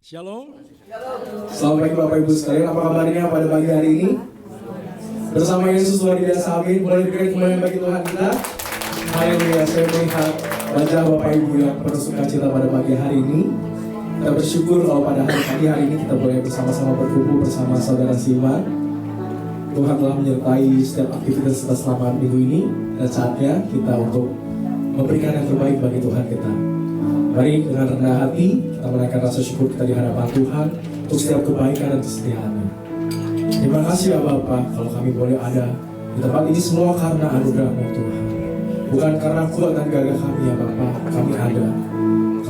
Shalom. Selamat pagi Bapak Ibu sekalian, apa kabarnya pada pagi hari ini? Bersama Yesus luar biasa, amin. Boleh diberikan kemuliaan bagi Tuhan kita. Haleluya, saya melihat wajah Bapak Ibu yang penuh sukacita pada pagi hari ini. Kita bersyukur kalau pada pagi hari ini kita boleh bersama-sama berkumpul bersama saudara Siman. Tuhan telah menyertai setiap aktivitas kita selama minggu ini, dan saatnya kita untuk memberikan yang terbaik bagi Tuhan kita. Mari dengan rendah hati kita menaikkan rasa syukur kita di hadapan Tuhan untuk setiap kebaikan dan kesetiaan-Nya. Terima kasih ya Bapa, kalau kami boleh ada di tempat ini semua karena anugerah-Mu Tuhan. Bukan karena kuat dan gagah kami ya Bapa, kami ada.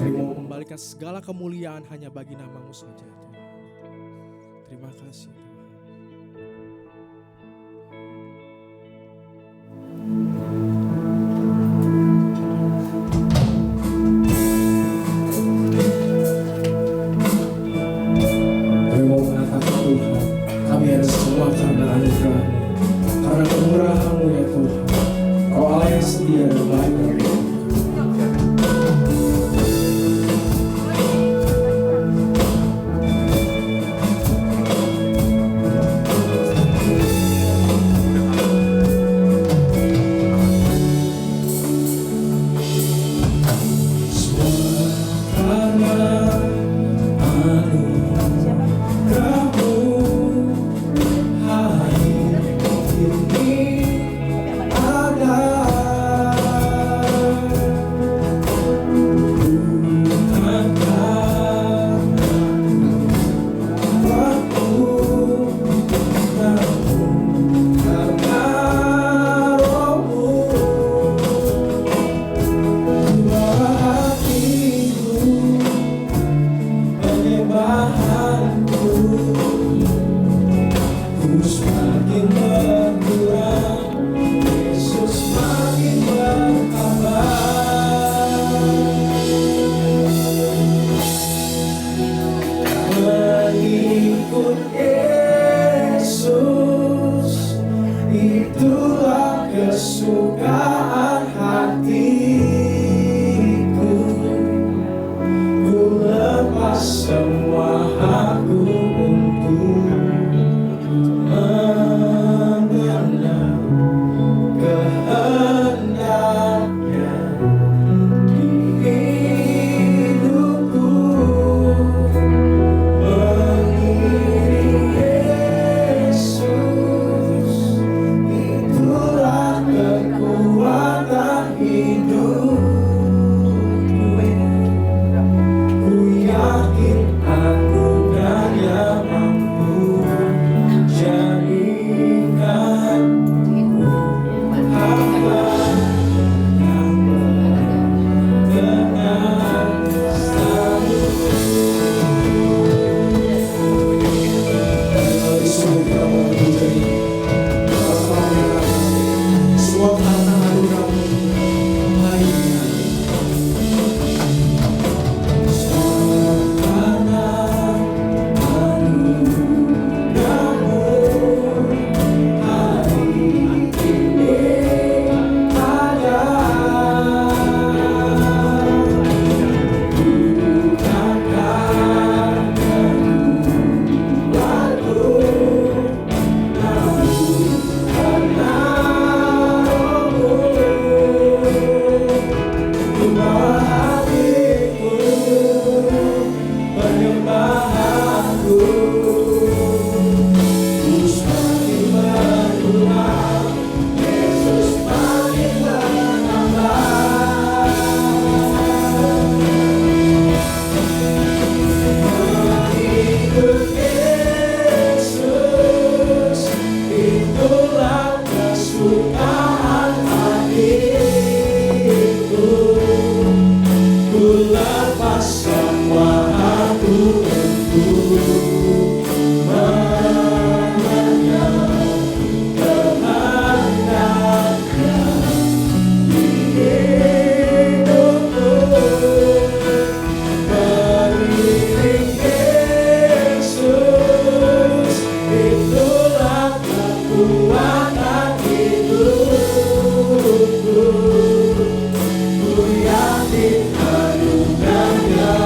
Kami mau membalikan segala kemuliaan hanya bagi nama-Mu saja Tuhan. Terima kasih Tuhan. Karena anugerah-Mu, karena kemurahan-Mu ya Tuhan. Kau Allah yang setia dan baik bagi kami. Ku yakin anugerah-Nya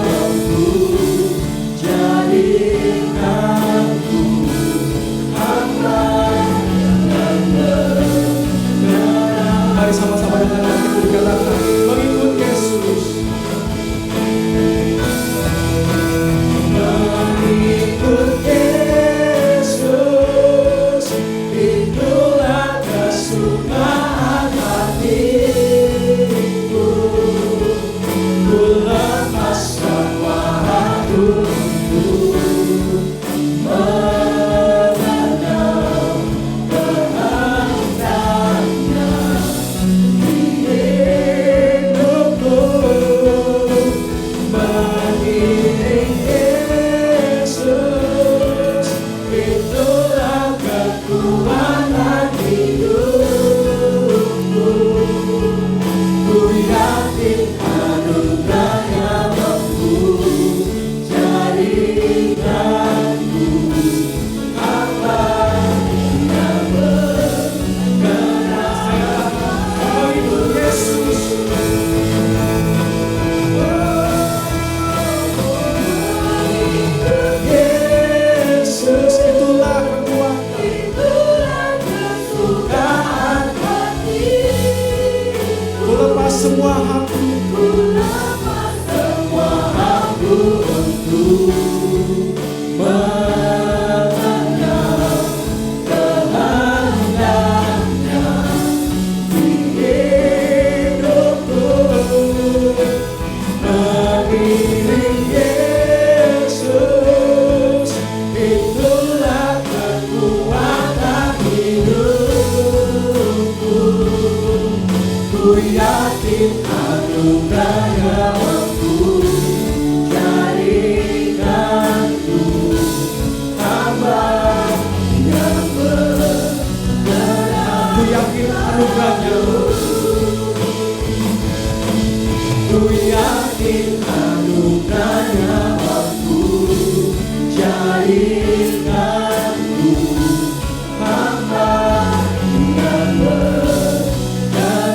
Ku yakin anugerahnya mampu jadikanku hamba yang berjalan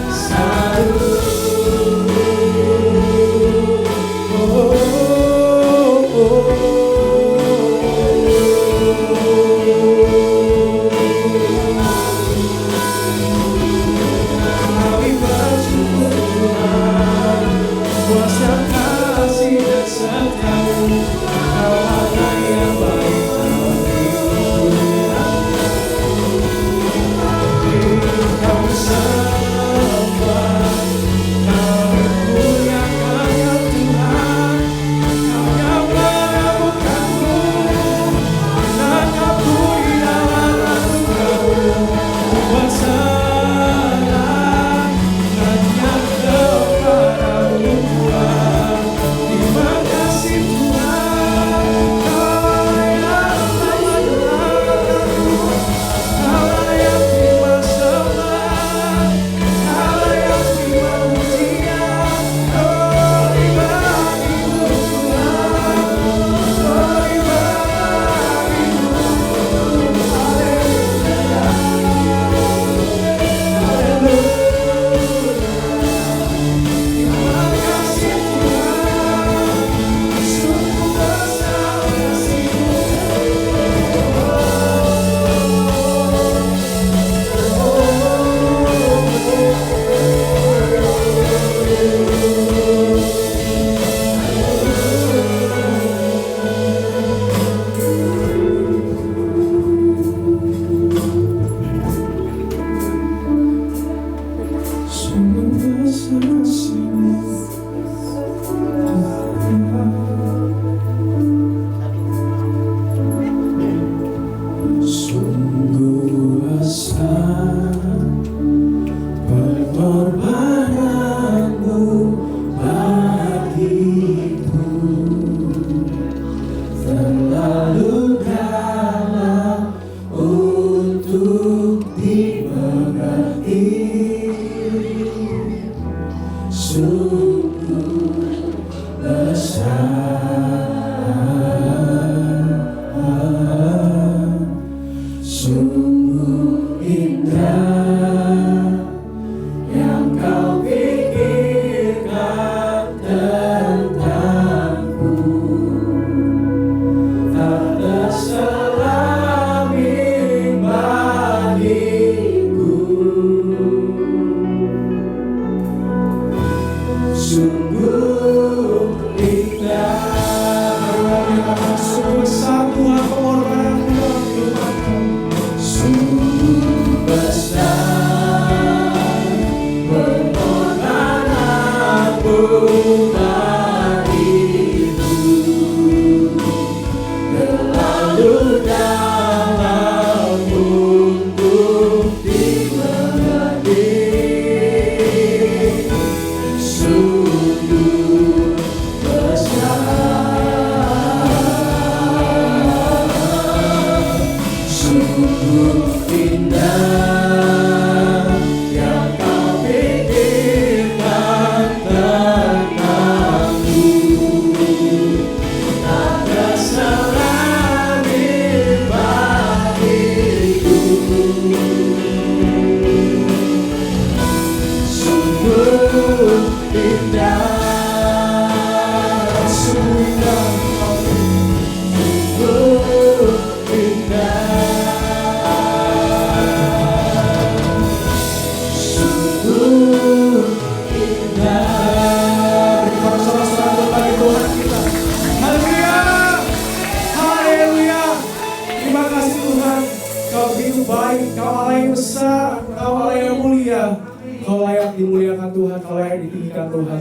selalu. Kami bersyukur Tuhan, kuasa kasih dan setia-Mu, Kau Allah yang baik dalam hidup kami sembah, kami muliakan ya Tuhan, Kau yang menemukanku, menangkapku di dalam anugerah-Mu, kuasa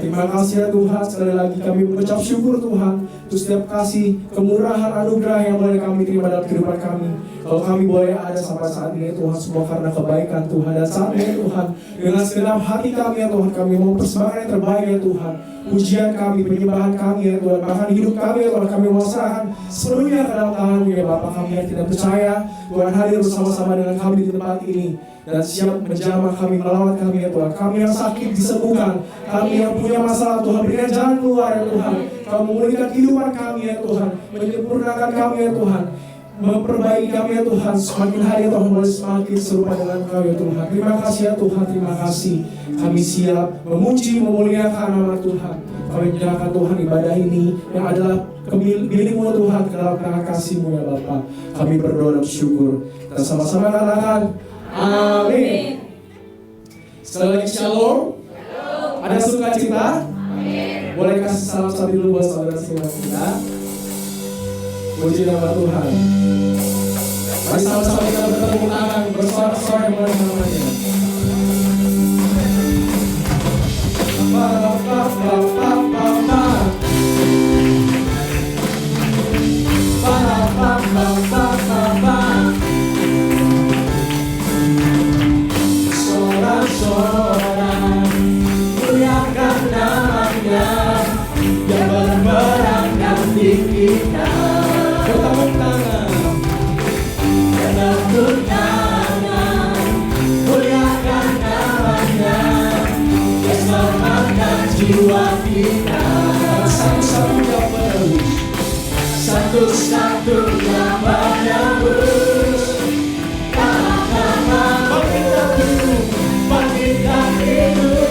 Terima kasih ya Tuhan, sekali lagi kami mengucap syukur Tuhan untuk setiap kasih, kemurahan, anugerah yang boleh kami terima dalam kehidupan kami. Kalau kami boleh ada sampai saat ini Tuhan, semua karena kebaikan Tuhan. Dan saat ini Tuhan, dengan segenap hati kami ya Tuhan, kami mau mempersembahkan yang terbaik ya Tuhan. Pujian kami, penyembahan kami ya Tuhan, bahkan hidup kami ya Tuhan, kami mau serahkan sepenuhnya ke dalam tangan-Mu ya Bapa. Kami yang tidak percaya Tuhan hadir bersama-sama dengan kami di tempat ini. dan siap menjamah kami, melawan kami ya Tuhan. Kami yang sakit disembuhkan, kami yang punya masalah Tuhan berikan jalan keluar ya Tuhan. Kau memulihkan kehidupan kami ya Tuhan, menyempurnakan kami ya Tuhan, memperbaiki kami ya Tuhan. Semakin hari ya Tuhan boleh semakin serupa dengan Kau ya Tuhan. Terima kasih ya Tuhan, terima kasih. Kami siap memuji, memuliakan nama Tuhan. Kami menyerahkan Tuhan ibadah ini yang adalah milik-Mu Tuhan ke dalam tangan kasih-Mu ya Bapa. Kami berdoa dan bersyukur. Kita sama-sama katakan amin. Sekali lagi shalom. Ada sukacita? Amin. Boleh kasih salam satu dulu buat saudara-saudara kita. Puji nama Tuhan. Mari sama-sama kita bertepuk tangan bersorak-sorai mulai namanya. Sorak-sorai muliakan namanya yang berperang di kita. Bertepuk tangan, bertepuk tangan, muliakan namanya yang selamatkan jiwa kita. Satu-satunya penebus, satu-satunya penebus. Bangkitkan hidup,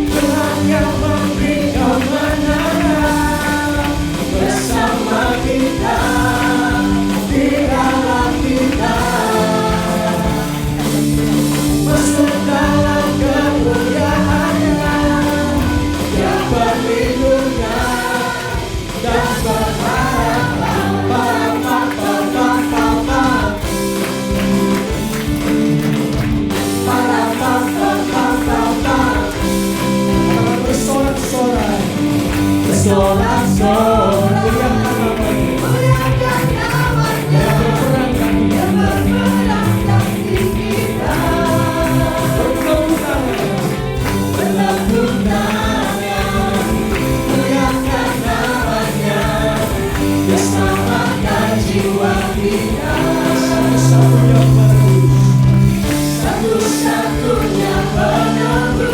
Tuhan yang memberi kemenangan bersama kita, di dalam kita, masuk dalam kemuliaan-Nya yang perlindungan dan berharapan. Sorak-sorai muliakan namanya yang berperang di kita. Bertepuk tangan, muliakan namanya yang selamatkan jiwa kita. Satu-satunya penebus, satu-satunya penebus.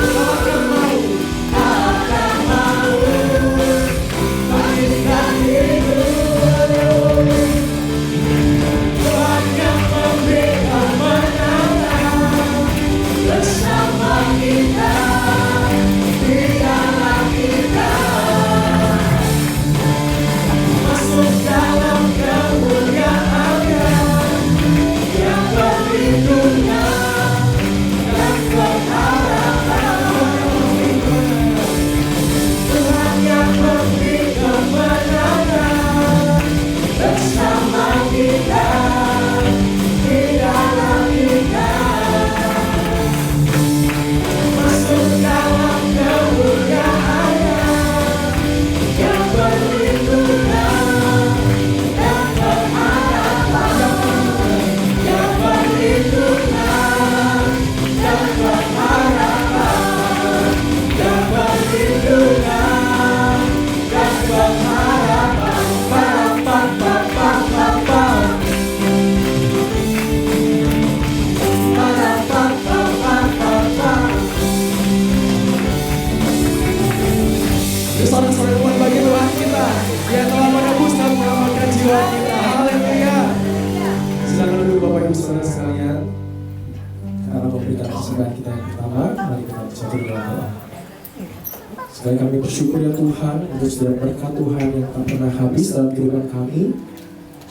Sekali kami bersyukur ya Tuhan untuk setiap berkat Tuhan yang tak pernah habis dalam kehidupan kami.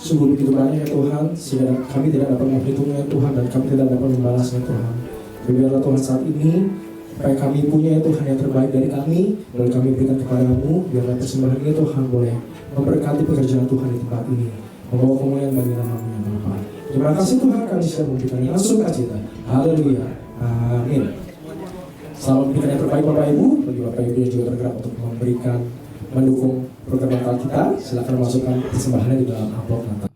Sungguh begitu banyak ya Tuhan, sehingga kami tidak dapat menghitungnya Tuhan dan kami tidak dapat membalasnya Tuhan. Biarlah Tuhan saat ini, apa yang kami punya ya Tuhan yang terbaik dari kami, boleh kami berikan kepadamu. Biarlah persembahan ini Tuhan boleh memberkati pekerjaan Tuhan di tempat ini, membawa kemuliaan bagi nama-Mu ya Bapa. Terima kasih Tuhan, kami siap memberikan yang sukacita. Haleluya, amin. Selamat memberikan yang terbaik Bapak Ibu. Bagi Bapak Ibu yang juga bergerak untuk mendukung program Natal kita, silakan masukkan persembahannya di dalam amplop Natal.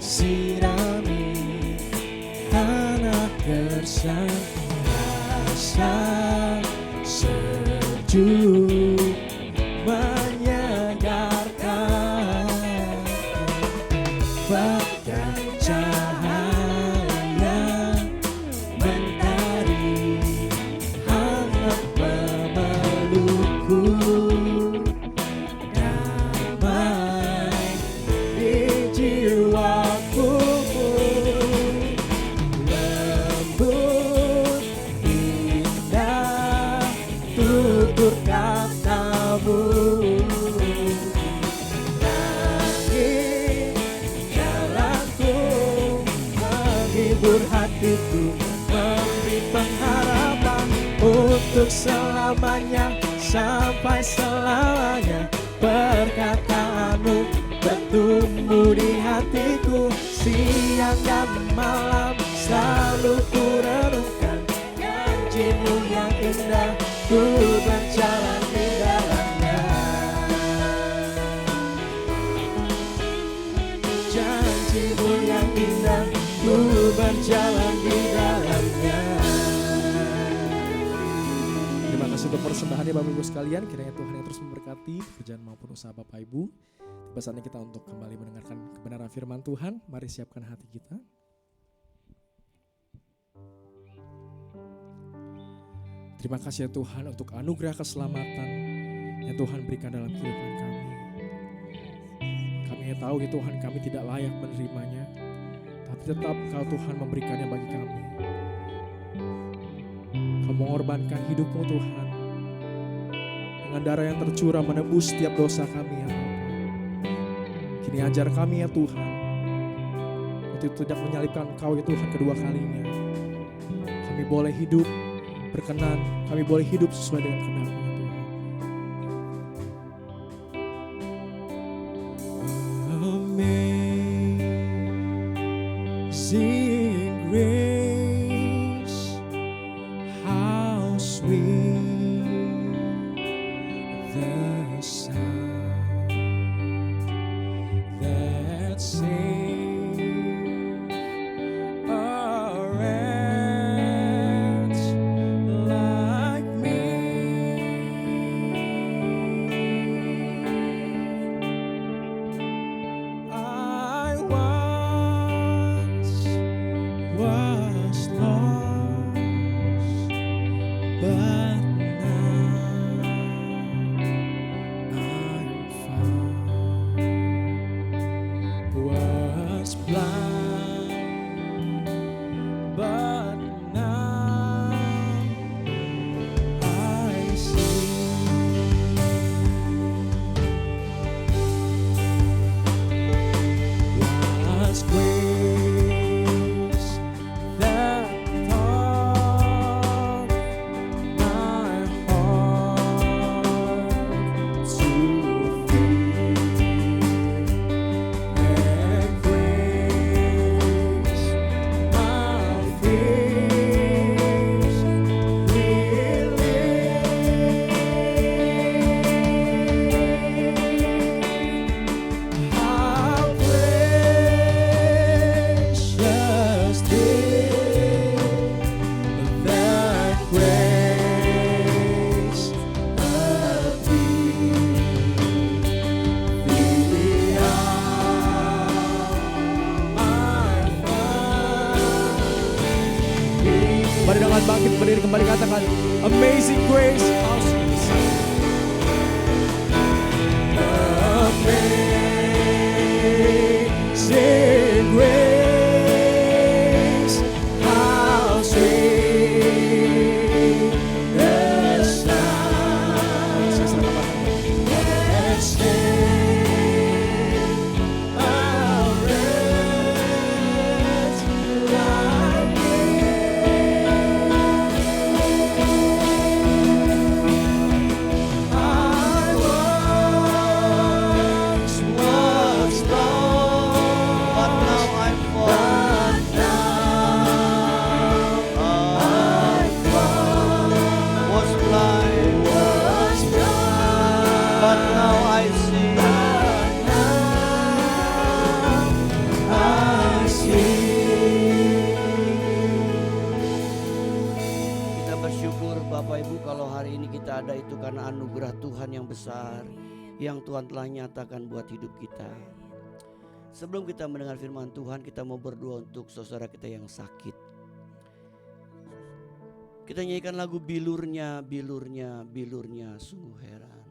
Sirami terasa sejuk menyegarkan, bagai cahaya mentari hangat memelukku, damai di jiwaku, lembut indah tutur katamu, langit jalanku, menghibur hatiku, memberi pengharapan untuk selamanya, sampai selamanya. Perkataanmu bertumbuh di hatiku, siang dan malam selalu ku renungkan. Janjimu yang indah, ku berjalan di dalamnya. Janjimu yang indah, ku berjalan di dalamnya. Terima kasih untuk persembahannya Bapak Ibu sekalian. Kiranya Tuhan yang terus memberkati pekerjaan maupun usaha Bapak Ibu. Tiba saatnya kita untuk kembali mendengarkan kebenaran firman Tuhan. Mari siapkan hati kita. Terima kasih ya Tuhan untuk anugerah keselamatan yang Tuhan berikan dalam kehidupan kami. Kami tahu ya Tuhan, kami tidak layak menerimanya, tapi tetap Kau Tuhan memberikannya bagi kami. Kau mengorbankan hidupmu Tuhan, dengan darah yang tercurah menebus setiap dosa kami ya Bapa. Kini ajar kami ya Tuhan, untuk tidak menyalibkan Kau ya Tuhan kedua kalinya. Kami boleh hidup berkenan, kami boleh hidup sesuai dengan kehendak-Mu ya Tuhan. Amazing grace, how sweet the sound that saved a wretch like me. I once was lost, but now I'm found. Was blind, but now I see. Was grace that taught my heart to fear, and grace my fears relieved. How precious did that grace appear, the hour I found. Mari dengan bangkit berdiri kembali katakan, Amazing Grace, how sweet the sound. Amazing grace, how sweet the sound that saved a wretch like me. bersyukur Bapak Ibu kalau hari ini kita ada itu karena anugerah Tuhan yang besar yang Tuhan telah nyatakan buat hidup kita. Sebelum kita mendengar firman Tuhan, kita mau berdoa untuk saudara kita yang sakit. Kita nyanyikan lagu bilurnya, bilurnya, bilurnya sungguh heran.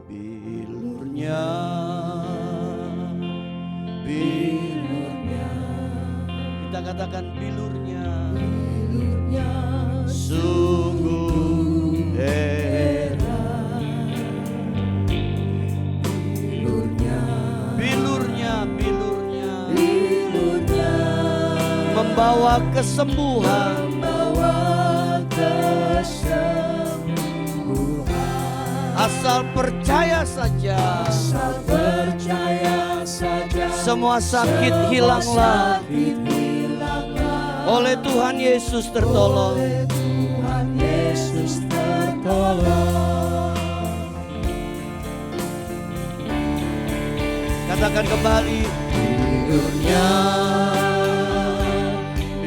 Bilurnya, bilurnya. Kita katakan bilurnya, bilurnya sungguh heran. Bilurnya, bilurnya, bilurnya, bilurnya membawa kesembuhan, membawa kesembuhan. Asal percaya saja, asal percaya saja. Semua sakit hilanglah, oleh Tuhan Yesus tertolong. Oleh Tuhan Yesus tertolong. Katakan kembali, bilurnya,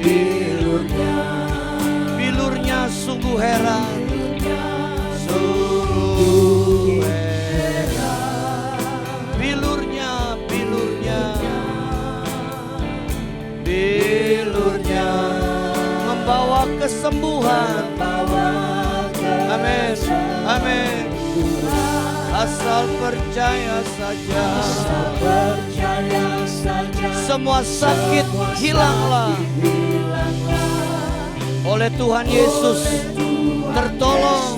bilurnya, bilurnya sungguh heran, sungguh heran. Bilurnya, bilurnya, bilurnya membawa kesembuhan. Amin, amin. Asal percaya saja, asal percaya saja. Semua sakit hilanglah, oleh Tuhan Yesus tertolong.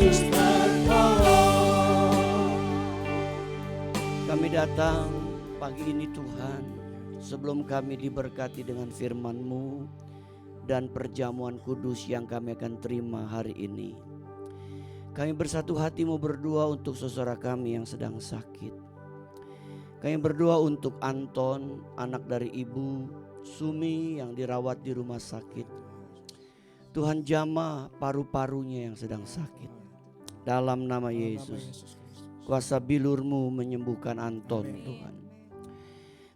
Kami datang pagi ini Tuhan, sebelum kami diberkati dengan firman-Mu dan perjamuan kudus yang kami akan terima hari ini. Kami bersatu hati mau berdoa untuk saudara kami yang sedang sakit. Kami berdoa untuk Anton, anak dari Ibu Sumi yang dirawat di rumah sakit. Tuhan jamah paru-parunya yang sedang sakit. Dalam nama Yesus, kuasa bilur-Mu menyembuhkan Anton Tuhan.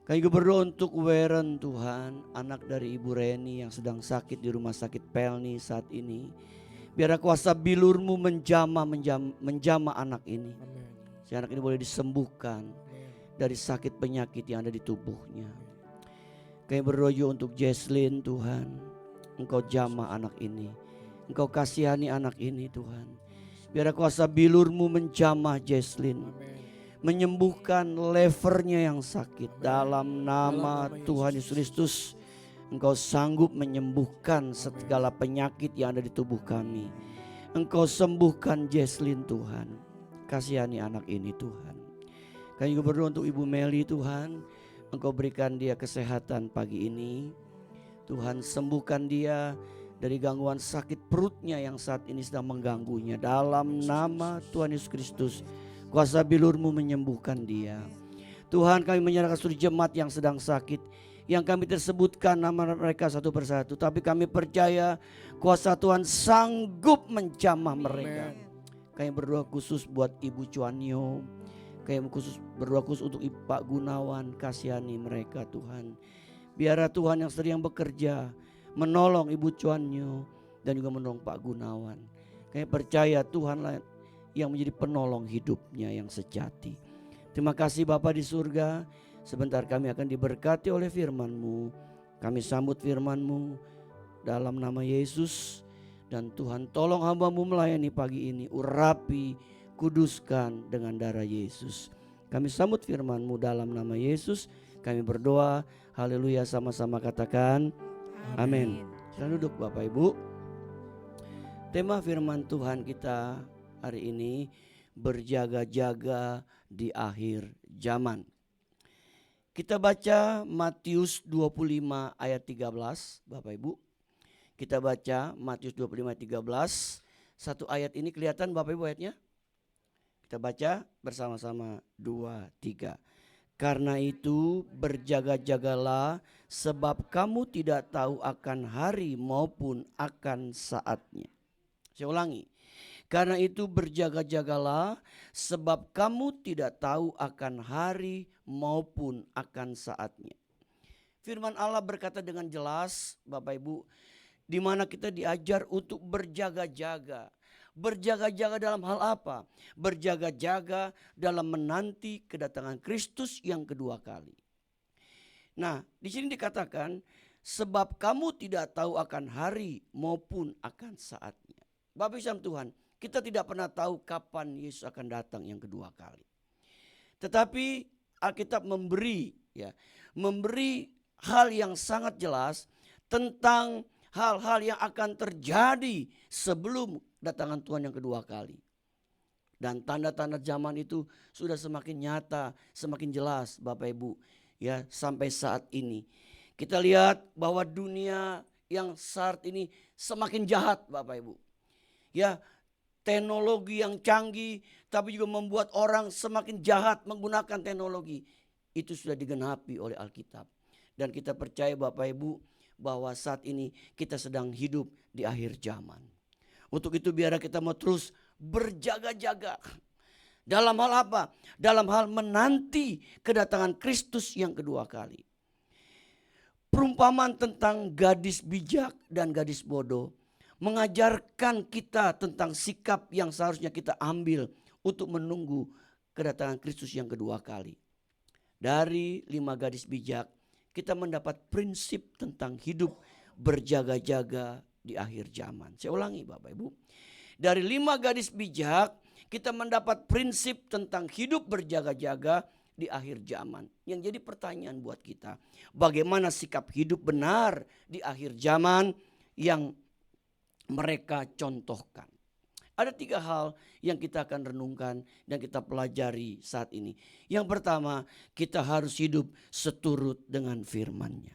Kami berdoa untuk Weren Tuhan, anak dari Ibu Reni yang sedang sakit di rumah sakit Pelni saat ini. Biar kuasa bilur-Mu menjamah anak ini. Si anak ini boleh disembuhkan dari sakit penyakit yang ada di tubuhnya. Kami berdoa juga untuk Jesslyn Tuhan. Engkau jamah anak ini. Engkau kasihani anak ini Tuhan. Biar kuasa bilur-Mu menjamah Jesslyn. Menyembuhkan levernya yang sakit. Dalam nama Tuhan Yesus Kristus. Engkau sanggup menyembuhkan segala penyakit yang ada di tubuh kami. Engkau sembuhkan Jesslyn Tuhan. Kasihani anak ini Tuhan. Kami juga berdoa untuk Ibu Meli Tuhan. Engkau berikan dia kesehatan pagi ini. Tuhan sembuhkan dia dari gangguan sakit perutnya yang saat ini sedang mengganggunya. Dalam nama Tuhan Yesus Kristus. Kuasa bilur-Mu menyembuhkan dia. Tuhan, kami menyerahkan seluruh jemaat yang sedang sakit. Yang kami tersebutkan nama mereka satu persatu. Tapi kami percaya kuasa Tuhan sanggup menjamah mereka. Kami berdoa khusus buat Ibu Cuanyo. Kami berdoa khusus untuk Pak Gunawan. Kasihani mereka Tuhan. Biarlah Tuhan yang sedang bekerja menolong Ibu Cuanyo dan juga menolong Pak Gunawan. Kami percaya Tuhanlah yang menjadi penolong hidupnya yang sejati. Terima kasih Bapa di surga. Sebentar kami akan diberkati oleh firman-Mu. Kami sambut firman-Mu dalam nama Yesus. Dan Tuhan tolong hamba-Mu melayani pagi ini. Urapi, kuduskan dengan darah Yesus. Kami sambut firman-Mu dalam nama Yesus. Kami berdoa, haleluya, sama-sama katakan amin. Silakan duduk Bapak Ibu. Tema firman Tuhan kita hari ini, berjaga-jaga di akhir zaman. Kita baca Matius 25 ayat 13, Bapak Ibu. Kita baca Matius 25 ayat 13. Satu ayat ini kelihatan Bapak Ibu ayatnya? Kita baca bersama-sama 2, 3. Karena itu berjaga-jagalah sebab kamu tidak tahu akan hari maupun akan saatnya. Saya ulangi. Karena itu berjaga-jagalah sebab kamu tidak tahu akan hari maupun akan saatnya. Firman Allah berkata dengan jelas, Bapak Ibu, di mana kita diajar untuk berjaga-jaga. Berjaga-jaga dalam hal apa? Berjaga-jaga dalam menanti kedatangan Kristus yang kedua kali. Nah, di sini dikatakan, sebab kamu tidak tahu akan hari maupun akan saatnya. Bapak Ibu Tuhan, kita tidak pernah tahu kapan Yesus akan datang yang kedua kali. Tetapi Alkitab memberi hal yang sangat jelas tentang hal-hal yang akan terjadi sebelum datangan Tuhan yang kedua kali. Dan tanda-tanda zaman itu sudah semakin nyata, semakin jelas Bapak Ibu. Ya, sampai saat ini kita lihat bahwa dunia yang saat ini semakin jahat Bapak Ibu. Ya, teknologi yang canggih tapi juga membuat orang semakin jahat menggunakan teknologi. Itu sudah digenapi oleh Alkitab. Dan kita percaya Bapak Ibu bahwa saat ini kita sedang hidup di akhir zaman. Untuk itu biar kita mau terus berjaga-jaga. Dalam hal apa? Dalam hal menanti kedatangan Kristus yang kedua kali. Perumpamaan tentang gadis bijak dan gadis bodoh mengajarkan kita tentang sikap yang seharusnya kita ambil untuk menunggu kedatangan Kristus yang kedua kali. Dari 5 gadis bijak kita mendapat prinsip tentang hidup berjaga-jaga di akhir zaman. Saya ulangi Bapak Ibu. Dari 5 gadis bijak kita mendapat prinsip tentang hidup berjaga-jaga di akhir zaman. Yang jadi pertanyaan buat kita, bagaimana sikap hidup benar di akhir zaman yang mereka contohkan. Ada 3 hal yang kita akan renungkan dan kita pelajari saat ini. Yang pertama, kita harus hidup seturut dengan firman-Nya.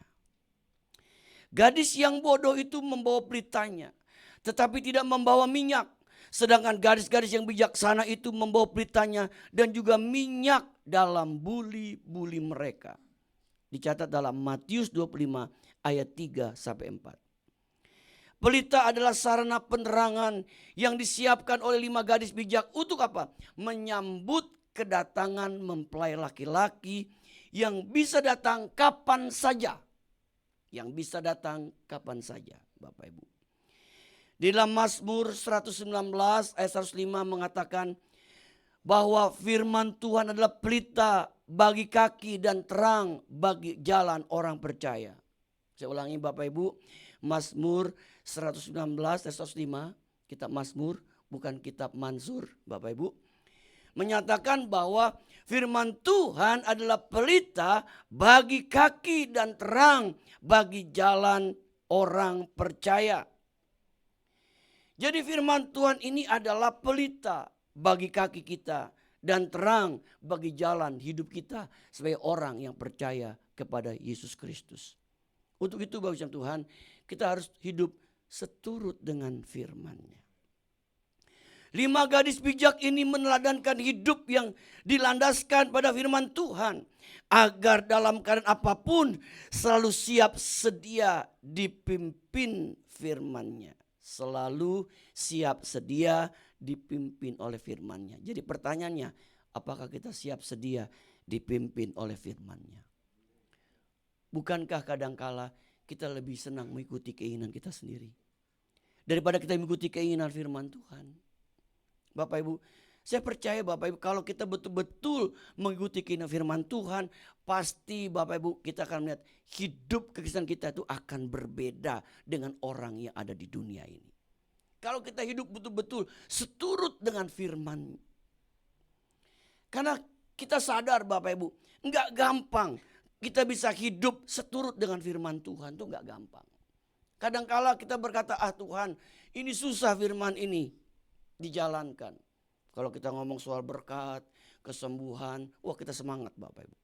Gadis yang bodoh itu membawa pelitanya, tetapi tidak membawa minyak. Sedangkan gadis-gadis yang bijaksana itu membawa pelitanya dan juga minyak dalam buli-buli mereka. Dicatat dalam Matius 25 ayat 3-4. Pelita adalah sarana penerangan yang disiapkan oleh 5 gadis bijak untuk apa? Menyambut kedatangan mempelai laki-laki yang bisa datang kapan saja. Yang bisa datang kapan saja, Bapak Ibu. Di dalam Mazmur 119 ayat 105 mengatakan bahwa firman Tuhan adalah pelita bagi kaki dan terang bagi jalan orang percaya. Saya ulangi Bapak Ibu, Mazmur 119 ayat 105, kitab Mazmur bukan kitab Mansur Bapak Ibu. Menyatakan bahwa firman Tuhan adalah pelita bagi kaki dan terang bagi jalan orang percaya. Jadi firman Tuhan ini adalah pelita bagi kaki kita dan terang bagi jalan hidup kita sebagai orang yang percaya kepada Yesus Kristus. Untuk itu Bapak Ibu Tuhan, kita harus hidup seturut dengan firman-Nya. 5 gadis bijak ini meneladankan hidup yang dilandaskan pada firman Tuhan. Agar dalam keadaan apapun selalu siap sedia dipimpin firman-Nya. Selalu siap sedia dipimpin oleh firman-Nya. Jadi pertanyaannya, apakah kita siap sedia dipimpin oleh firman-Nya? Bukankah kadangkala kita lebih senang mengikuti keinginan kita sendiri daripada kita mengikuti keinginan firman Tuhan? Bapak Ibu, saya percaya Bapak Ibu kalau kita betul-betul mengikuti keinginan firman Tuhan, pasti Bapak Ibu kita akan melihat hidup kekristenan kita itu akan berbeda dengan orang yang ada di dunia ini. Kalau kita hidup betul-betul seturut dengan firman. Karena kita sadar Bapak Ibu, enggak gampang kita bisa hidup seturut dengan firman Tuhan, itu enggak gampang. Kadangkala kita berkata, Tuhan ini susah firman ini dijalankan. Kalau kita ngomong soal berkat, kesembuhan, wah kita semangat Bapak Ibu.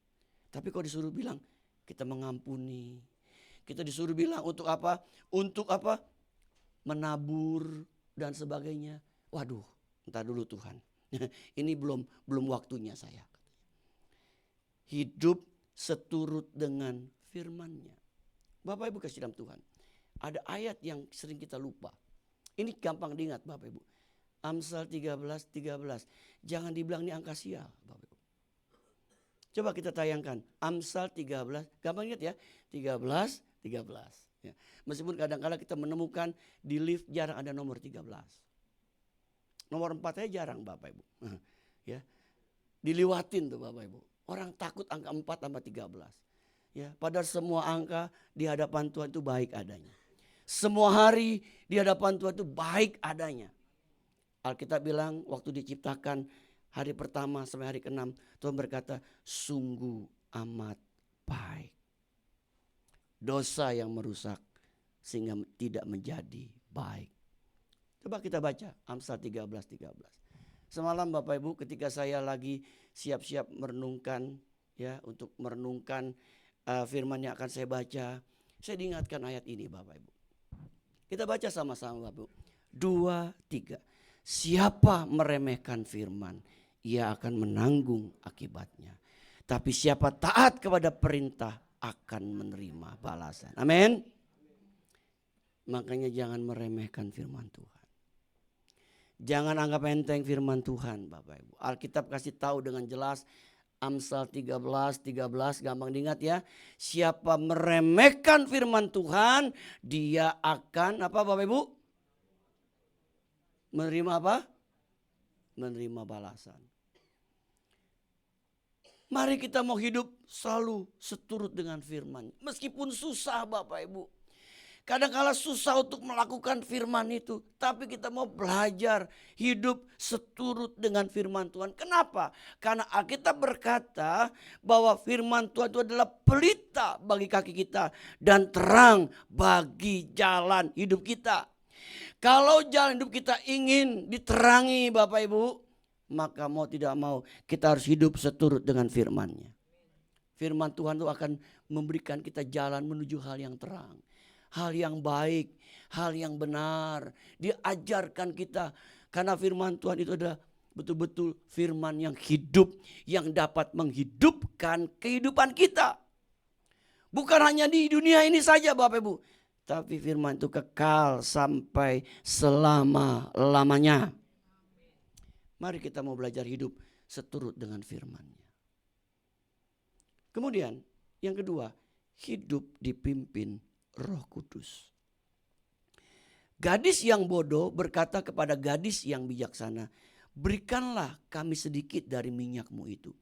Tapi kalau disuruh bilang kita mengampuni, kita disuruh bilang untuk apa? Untuk apa? Menabur dan sebagainya. Waduh, entar dulu Tuhan. Ini belum waktunya saya. Hidup seturut dengan firman-Nya. Bapak Ibu kasih dalam Tuhan. Ada ayat yang sering kita lupa. Ini gampang diingat Bapak Ibu. Amsal 13:13. Jangan dibilang ini angka sial Bapak Ibu. Coba kita tayangkan Amsal 13, gampang ingat ya, 13. Ya. Meskipun kadang-kadang kita menemukan di lift jarang ada nomor 13. Nomor 4 aja jarang Bapak Ibu. Ya. Diliwatin tuh Bapak Ibu. Orang takut angka 4 tambah 13. Ya, padahal semua angka di hadapan Tuhan itu baik adanya. Semua hari di hadapan Tuhan itu baik adanya. Alkitab bilang waktu diciptakan hari pertama sampai hari ke-6, Tuhan berkata sungguh amat baik. Dosa yang merusak sehingga tidak menjadi baik. Coba kita baca Amsal 13. Semalam Bapak Ibu ketika saya lagi siap-siap merenungkan ya, untuk merenungkan firman yang akan saya baca, saya diingatkan ayat ini Bapak Ibu. Kita baca sama-sama Bapak Ibu. 2, 3. Siapa meremehkan firman, ia akan menanggung akibatnya. Tapi siapa taat kepada perintah akan menerima balasan. Amin. Makanya jangan meremehkan firman Tuhan. Jangan anggap enteng firman Tuhan Bapak Ibu. Alkitab kasih tahu dengan jelas, Amsal 13 gampang diingat ya. Siapa meremehkan firman Tuhan, dia akan apa Bapak Ibu? Menerima apa? Menerima balasan. Mari kita mau hidup selalu seturut dengan firman. Meskipun susah Bapak Ibu. Kadang-kala susah untuk melakukan firman itu. Tapi kita mau belajar hidup seturut dengan firman Tuhan. Kenapa? Karena Alkitab berkata bahwa firman Tuhan itu adalah pelita bagi kaki kita. Dan terang bagi jalan hidup kita. Kalau jalan hidup kita ingin diterangi Bapak Ibu, maka mau tidak mau kita harus hidup seturut dengan firman-Nya. Firman Tuhan itu akan memberikan kita jalan menuju hal yang terang. Hal yang baik, hal yang benar. Diajarkan kita. Karena firman Tuhan itu adalah betul-betul firman yang hidup. Yang dapat menghidupkan kehidupan kita. Bukan hanya di dunia ini saja Bapak Ibu. Tapi firman itu kekal sampai selama-lamanya. Mari kita mau belajar hidup seturut dengan firman-Nya. Kemudian yang kedua, hidup dipimpin Roh Kudus. Gadis yang bodoh berkata kepada gadis yang bijaksana, berikanlah kami sedikit dari minyakmu itu.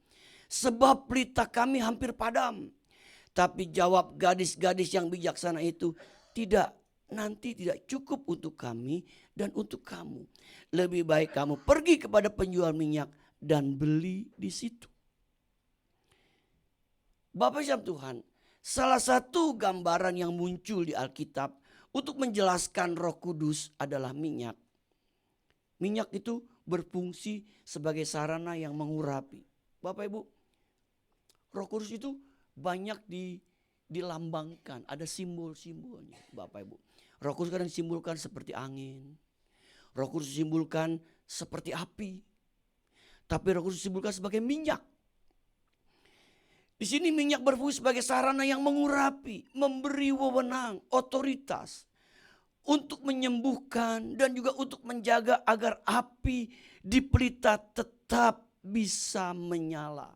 Sebab pelita kami hampir padam. Tapi jawab gadis-gadis yang bijaksana itu, tidak, nanti tidak cukup untuk kami dan untuk kamu. Lebih baik kamu pergi kepada penjual minyak dan beli di situ. Bapak Ibu Tuhan, salah satu gambaran yang muncul di Alkitab untuk menjelaskan Roh Kudus adalah minyak. Minyak itu berfungsi sebagai sarana yang mengurapi. Bapak Ibu, Roh Kudus itu banyak dilambangkan, ada simbol-simbolnya Bapak Ibu. Roh Kudus kadang disimbolkan seperti angin. Roh Kudus disimbolkan seperti api. Tapi Roh Kudus disimbolkan sebagai minyak. Di sini minyak berfungsi sebagai sarana yang mengurapi, memberi wewenang, otoritas untuk menyembuhkan dan juga untuk menjaga agar api di pelita tetap bisa menyala.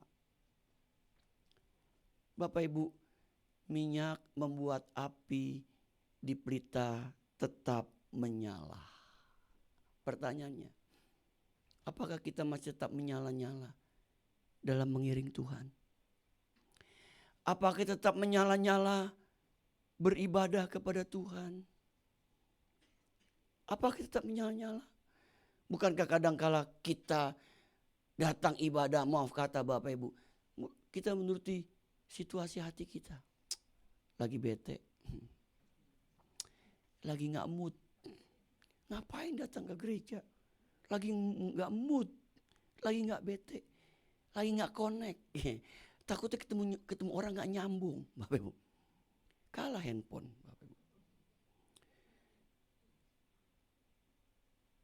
Bapak Ibu, minyak membuat api di pelita tetap menyala. Pertanyaannya, apakah kita masih tetap menyala-nyala dalam mengiring Tuhan? Apakah kita tetap menyala-nyala beribadah kepada Tuhan? Apakah kita tetap menyala-nyala? Bukankah kadang-kala kita datang ibadah, maaf kata Bapak Ibu, kita menuruti situasi hati kita. Lagi bete, lagi gak mood. Ngapain datang ke gereja? Lagi gak mood, lagi gak bete, lagi gak connect. Takutnya ketemu orang gak nyambung, Bapak Ibu. Kalah handphone, Bapak Ibu.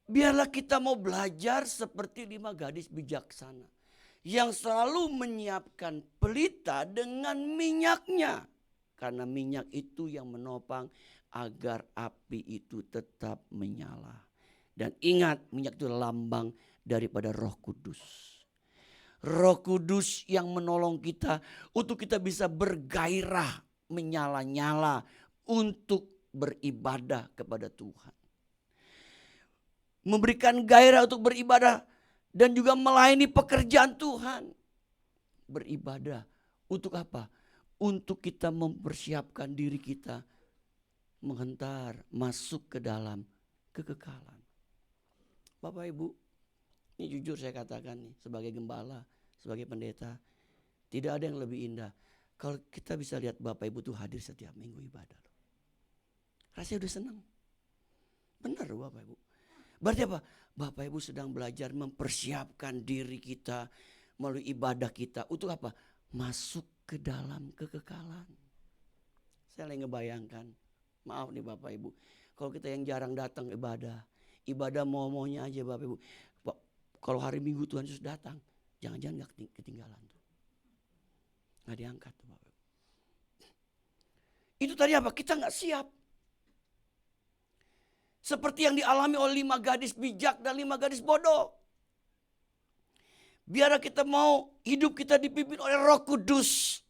Biarlah kita mau belajar seperti 5 gadis bijaksana. Yang selalu menyiapkan pelita dengan minyaknya. Karena minyak itu yang menopang agar api itu tetap menyala. Dan ingat, minyak itu lambang daripada Roh Kudus. Roh Kudus yang menolong kita untuk kita bisa bergairah, menyala-nyala untuk beribadah kepada Tuhan. Memberikan gairah untuk beribadah dan juga melayani pekerjaan Tuhan. Beribadah untuk apa? Untuk kita mempersiapkan diri kita menghentar masuk ke dalam kekekalan. Bapak Ibu, ini jujur saya katakan nih, sebagai gembala, sebagai pendeta, tidak ada yang lebih indah kalau kita bisa lihat Bapak Ibu tuh hadir setiap minggu ibadah. Rasanya udah senang. Benar Bapak Ibu. Berarti apa? Bapak Ibu sedang belajar mempersiapkan diri kita melalui ibadah kita untuk apa? Masuk ke dalam kekekalan. Saya lagi ngebayangkan, maaf nih Bapak Ibu, kalau kita yang jarang datang ibadah mau-maunya aja Bapak Ibu. Kalau hari Minggu Tuhan Yesus datang, jangan-jangan gak ketinggalan tuh. Gak diangkat tuh Bapak Ibu. Itu tadi apa? Kita gak siap. Seperti yang dialami oleh 5 gadis bijak dan 5 gadis bodoh. Biar kita mau hidup kita dipimpin oleh Roh Kudus.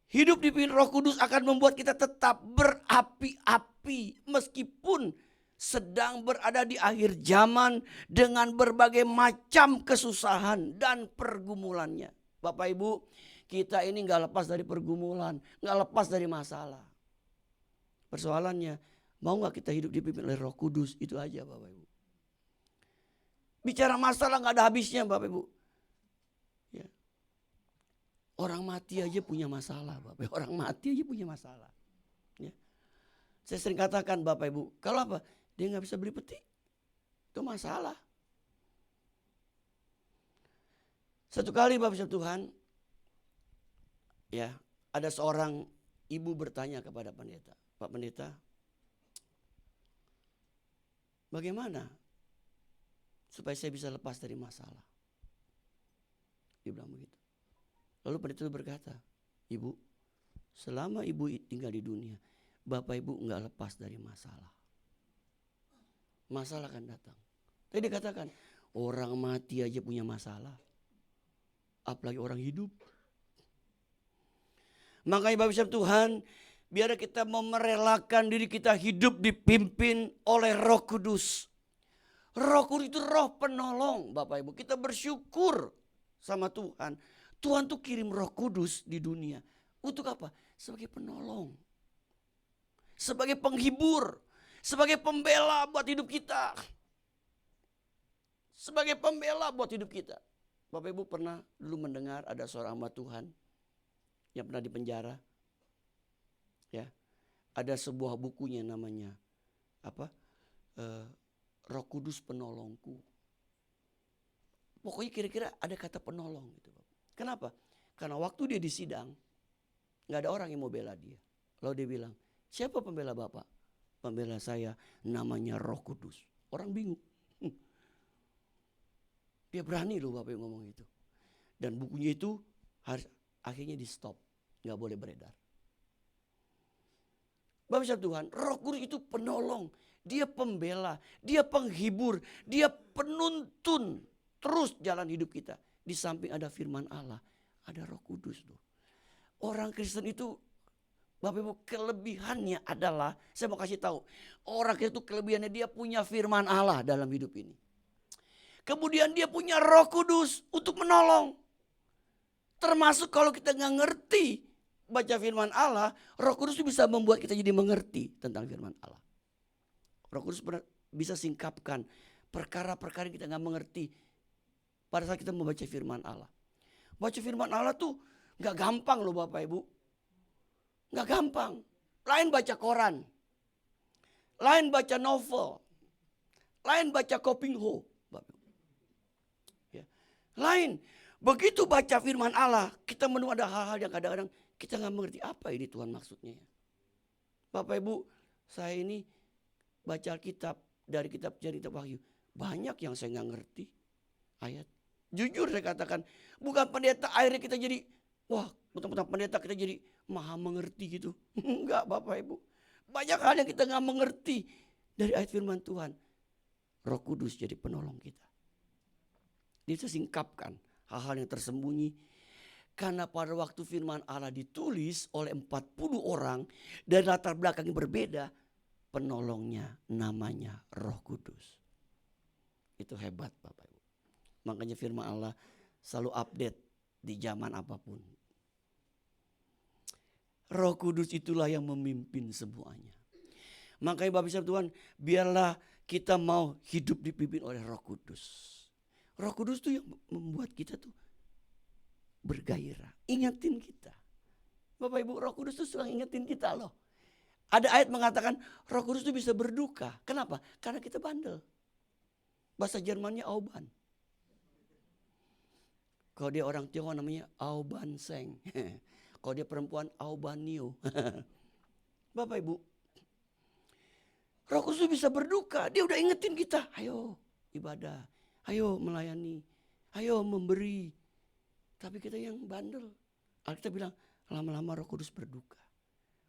Hidup dipimpin Roh Kudus akan membuat kita tetap berapi-api meskipun sedang berada di akhir zaman dengan berbagai macam kesusahan dan pergumulannya. Bapak Ibu, kita ini gak lepas dari pergumulan, gak lepas dari masalah. Persoalannya, mau gak kita hidup dipimpin oleh Roh Kudus? Itu aja Bapak Ibu. Bicara masalah gak ada habisnya Bapak Ibu. Ya. Orang mati aja punya masalah Bapak Ibu. Orang mati aja punya masalah. Ya. Saya sering katakan Bapak Ibu, kalau apa? Dia gak bisa beli peti. Itu masalah. Satu kali Bapak Ibu Tuhan, ya, ada seorang ibu bertanya kepada pendeta, Pak Pendeta, bagaimana supaya saya bisa lepas dari masalah? Dia bilang begitu. Lalu pendeta itu berkata, Ibu, selama ibu tinggal di dunia, Bapak Ibu enggak lepas dari masalah. Masalah akan datang. Tadi dikatakan, orang mati aja punya masalah. Apalagi orang hidup. Makanya Bapak Ibu Tuhan, biar kita mau merelakan diri kita hidup dipimpin oleh Roh Kudus. Roh Kudus itu roh penolong Bapak Ibu. Kita bersyukur sama Tuhan. Tuhan tuh kirim Roh Kudus di dunia. Untuk apa? Sebagai penolong. Sebagai penghibur. Sebagai pembela buat hidup kita. Sebagai pembela buat hidup kita. Bapak Ibu pernah dulu mendengar ada seorang hamba Tuhan yang pernah dipenjara. Ya. Ada sebuah bukunya namanya apa? Roh Kudus penolongku. Pokoknya kira-kira ada kata penolong gitu. Kenapa? Karena waktu dia di sidang, gak ada orang yang mau bela dia. Lalu dia bilang, siapa pembela Bapak? Pembela saya namanya Roh Kudus. Orang bingung. Dia berani loh Bapak yang ngomong itu. Dan bukunya itu akhirnya di stop. Gak boleh beredar. Bapak Tuhan, Roh Kudus itu penolong. Dia pembela, dia penghibur, dia penuntun terus jalan hidup kita. Di samping ada firman Allah, ada Roh Kudus tuh. Orang Kristen itu, Bapak Ibu, kelebihannya adalah, saya mau kasih tahu, orang Kristen itu kelebihannya dia punya firman Allah dalam hidup ini. Kemudian dia punya Roh Kudus untuk menolong. Termasuk kalau kita nggak ngerti baca firman Allah, Roh Kudus itu bisa membuat kita jadi mengerti tentang firman Allah. Roh Kudus bisa singkapkan perkara-perkara yang kita nggak mengerti pada saat kita membaca firman Allah. Baca firman Allah tuh nggak gampang loh Bapak Ibu. Nggak gampang. Lain baca koran. Lain baca novel. Lain baca Kopingho. Ya. Lain. Begitu baca firman Allah, kita menemukan ada hal-hal yang kadang-kadang kita nggak mengerti apa ini Tuhan maksudnya. Bapak Ibu, saya ini baca Alkitab dari kitab cerita Wahyu. Banyak yang saya nggak ngerti ayat. Jujur saya katakan, bukan pendeta akhirnya kita jadi, wah betul-betul pendeta kita jadi maha mengerti gitu. Enggak Bapak Ibu. Banyak hal yang kita nggak mengerti dari ayat firman Tuhan. Roh Kudus jadi penolong kita. Dia bisa singkapkan hal-hal yang tersembunyi. Karena pada waktu firman Allah ditulis oleh 40 orang dari latar belakang yang berbeda, penolongnya namanya Roh Kudus. Itu hebat Bapak Ibu. Makanya firman Allah selalu update di zaman apapun. Roh Kudus itulah yang memimpin semuanya. Makanya Bapak Ibu Tuhan, biarlah kita mau hidup dipimpin oleh Roh Kudus. Roh Kudus itu yang membuat kita tuh bergairah, ingetin kita. Bapak Ibu, Roh Kudus itu selalu ingetin kita loh. Ada ayat mengatakan Roh Kudus itu bisa berduka. Kenapa? Karena kita bandel. Bahasa Jermannya Auban. Kalau dia orang Tionghoa namanya Aubanseng. Kalau dia perempuan Aubanio. Bapak Ibu, Roh Kudus itu bisa berduka. Dia udah ingetin kita, ayo ibadah, ayo melayani, ayo memberi. Tapi kita yang bandel. Alkitab bilang lama-lama Roh Kudus berduka.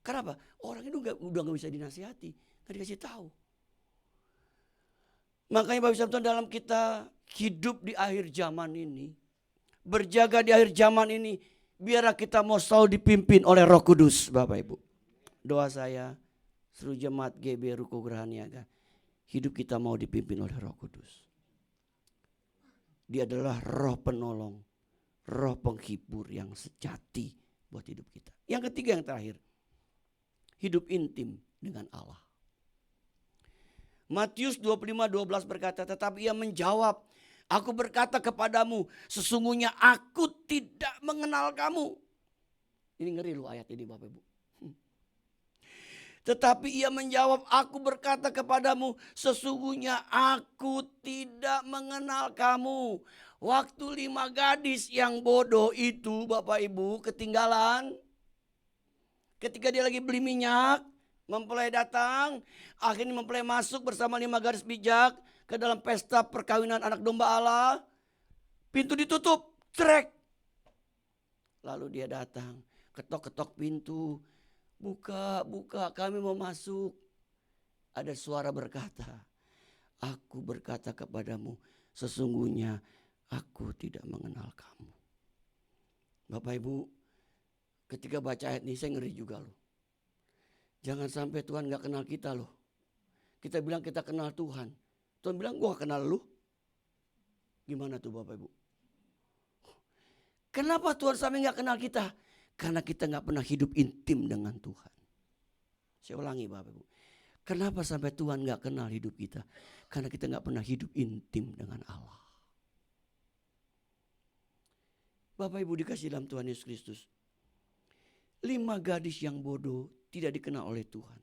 Kenapa? Orang itu udah gak bisa dinasihati, gak dikasih tahu. Makanya Bapak Ibu dalam kita hidup di akhir zaman ini, berjaga di akhir zaman ini, biarlah kita mau selalu dipimpin oleh Roh Kudus Bapak Ibu. Doa saya, seluruh jemaat GB Ruko Geraha Niaga, hidup kita mau dipimpin oleh Roh Kudus. Dia adalah roh penolong, roh penghibur yang sejati buat hidup kita. Yang ketiga, yang terakhir, hidup intim dengan Allah. Matius 25:12 berkata, tetapi ia menjawab, aku berkata kepadamu, sesungguhnya aku tidak mengenal kamu. Ini ngeri loh ayat ini Bapak Ibu. Tetapi ia menjawab, aku berkata kepadamu, sesungguhnya aku tidak mengenal kamu. Waktu 5 gadis yang bodoh itu Bapak Ibu ketinggalan. Ketika dia lagi beli minyak, mempelai datang, akhirnya mempelai masuk bersama 5 gadis bijak ke dalam pesta perkawinan anak domba Allah. Pintu ditutup, trek. Lalu dia datang, ketok-ketok pintu. Buka, buka, kami mau masuk. Ada suara berkata, aku berkata kepadamu, sesungguhnya aku tidak mengenal kamu. Bapak Ibu, ketika baca ayat ini saya ngeri juga loh. Jangan sampai Tuhan gak kenal kita loh. Kita bilang kita kenal Tuhan. Tuhan bilang gua gak kenal lu. Gimana tuh Bapak Ibu? Kenapa Tuhan sampai gak kenal kita? Karena kita gak pernah hidup intim dengan Tuhan. Saya ulangi Bapak Ibu. Kenapa sampai Tuhan gak kenal hidup kita? Karena kita gak pernah hidup intim dengan Allah. Bapak Ibu dikasih dalam Tuhan Yesus Kristus. 5 gadis yang bodoh tidak dikenal oleh Tuhan.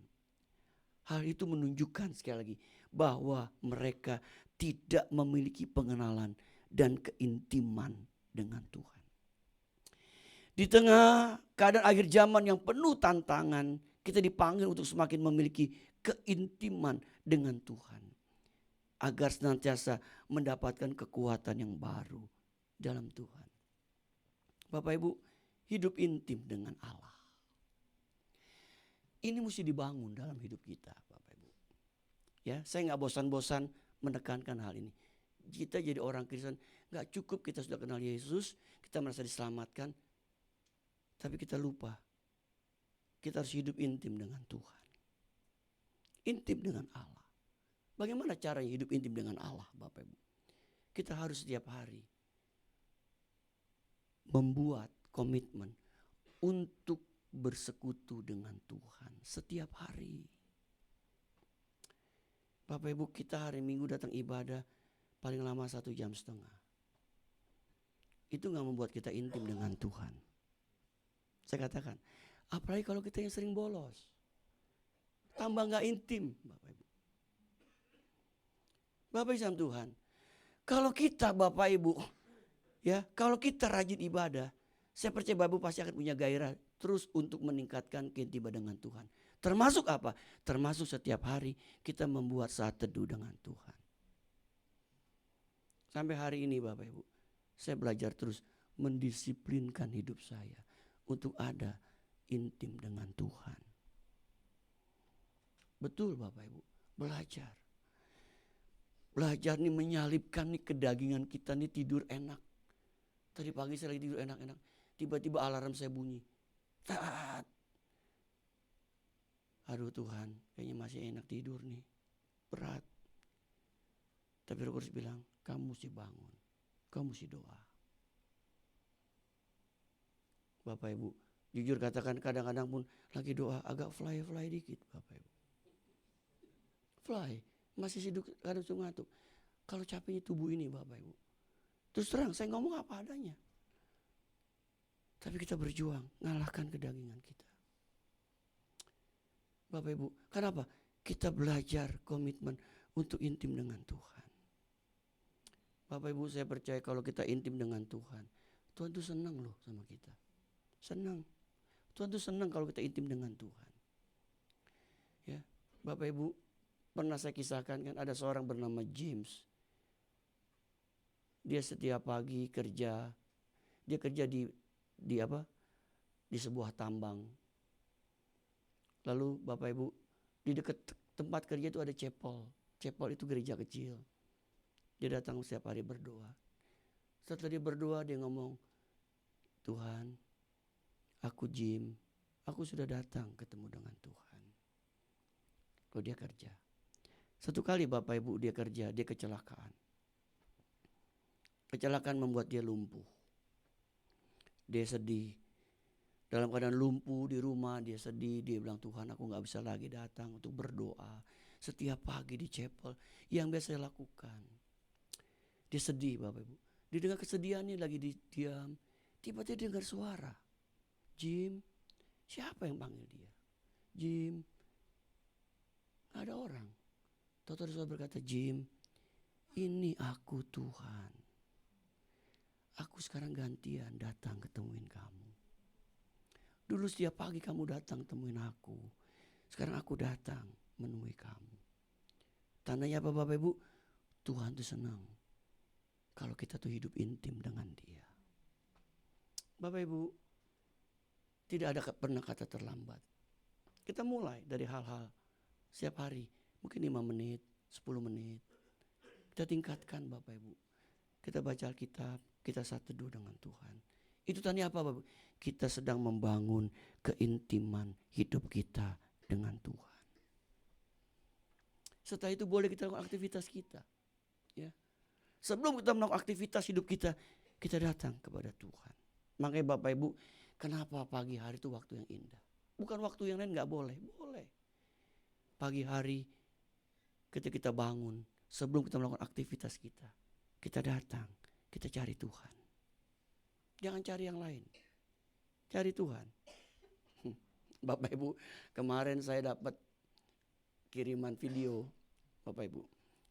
Hal itu menunjukkan sekali lagi bahwa mereka tidak memiliki pengenalan dan keintiman dengan Tuhan. Di tengah keadaan akhir zaman yang penuh tantangan, kita dipanggil untuk semakin memiliki keintiman dengan Tuhan. Agar senantiasa mendapatkan kekuatan yang baru dalam Tuhan. Bapak Ibu, hidup intim dengan Allah. Ini mesti dibangun dalam hidup kita, Bapak Ibu. Ya, saya nggak bosan-bosan menekankan hal ini. Kita jadi orang Kristen, nggak cukup kita sudah kenal Yesus, kita merasa diselamatkan, tapi kita lupa. Kita harus hidup intim dengan Tuhan. Intim dengan Allah. Bagaimana caranya hidup intim dengan Allah, Bapak Ibu? Kita harus setiap hari membuat komitmen untuk bersekutu dengan Tuhan setiap hari. Bapak Ibu, kita hari Minggu datang ibadah paling lama 1,5 jam. Itu gak membuat kita intim dengan Tuhan. Saya katakan, apalagi kalau kita yang sering bolos, tambah gak intim Bapak Ibu. Bapak Ibu Tuhan, kalau kita Bapak Ibu, ya kalau kita rajin ibadah, saya percaya Bapak Ibu pasti akan punya gairah terus untuk meningkatkan keintiman dengan Tuhan. Termasuk apa? Termasuk setiap hari kita membuat saat teduh dengan Tuhan. Sampai hari ini Bapak Ibu, saya belajar terus mendisiplinkan hidup saya untuk ada intim dengan Tuhan. Betul Bapak Ibu, belajar. belajar nih menyalipkan nih kedagingan kita nih, tidur enak. Tadi pagi saya lagi tidur enak-enak, tiba-tiba alarm saya bunyi. Tat. Aduh Tuhan, kayaknya masih enak tidur nih, berat. Tapi Roh Kudus bilang, kamu mesti bangun, kamu mesti doa. Bapak Ibu, jujur katakan kadang-kadang pun lagi doa agak fly dikit Bapak Ibu. Fly, masih hidup kadang ngantuk. Kalau capeknya tubuh ini Bapak Ibu. Terus terang saya ngomong apa adanya. Tapi kita berjuang ngalahkan kedagingan kita. Bapak Ibu, kenapa? Kita belajar komitmen untuk intim dengan Tuhan. Bapak Ibu, saya percaya kalau kita intim dengan Tuhan, Tuhan tuh senang loh sama kita. Senang. Tuhan tuh senang kalau kita intim dengan Tuhan. Ya, Bapak Ibu, pernah saya kisahkan kan ada seorang bernama James. Dia setiap pagi kerja. Dia kerja di sebuah tambang. Lalu Bapak Ibu, di dekat tempat kerja itu ada chapel. Chapel itu gereja kecil. Dia datang setiap hari berdoa. Setelah dia berdoa, dia ngomong, Tuhan, aku Jim, aku sudah datang ketemu dengan Tuhan. Lalu dia kerja. Satu kali Bapak Ibu dia kerja, dia kecelakaan. Kecelakaan membuat dia lumpuh. Dia sedih. Dalam keadaan lumpuh di rumah, dia sedih. Dia bilang, Tuhan, aku gak bisa lagi datang untuk berdoa setiap pagi di chapel yang biasa saya lakukan. Dia sedih Bapak Ibu. Dia dengar kesedihannya lagi diam. Tiba-tiba dia dengar suara. Jim, siapa yang panggil dia? Jim, gak ada orang. Tahu-tahu suara berkata, Jim, ini aku Tuhan. Aku sekarang gantian datang ketemuin kamu. Dulu setiap pagi kamu datang temuin aku. Sekarang aku datang menemui kamu. Tandanya apa Bapak Ibu? Tuhan tuh senang kalau kita tuh hidup intim dengan Dia. Bapak Ibu, tidak ada pernah kata terlambat. Kita mulai dari hal-hal setiap hari. Mungkin 5 menit, 10 menit. Kita tingkatkan Bapak Ibu. Kita baca Alkitab, kita saat teduh dengan Tuhan. Itu tandanya apa Bapak? Kita sedang membangun keintiman hidup kita dengan Tuhan. Setelah itu boleh kita lakukan aktivitas kita. Ya. Sebelum kita melakukan aktivitas hidup kita, kita datang kepada Tuhan. Makanya Bapak Ibu, kenapa pagi hari itu waktu yang indah? Bukan waktu yang lain gak boleh. Boleh. Pagi hari ketika kita bangun, sebelum kita melakukan aktivitas kita, kita datang, kita cari Tuhan. Jangan cari yang lain. Cari Tuhan. Bapak Ibu, kemarin saya dapat kiriman video Bapak Ibu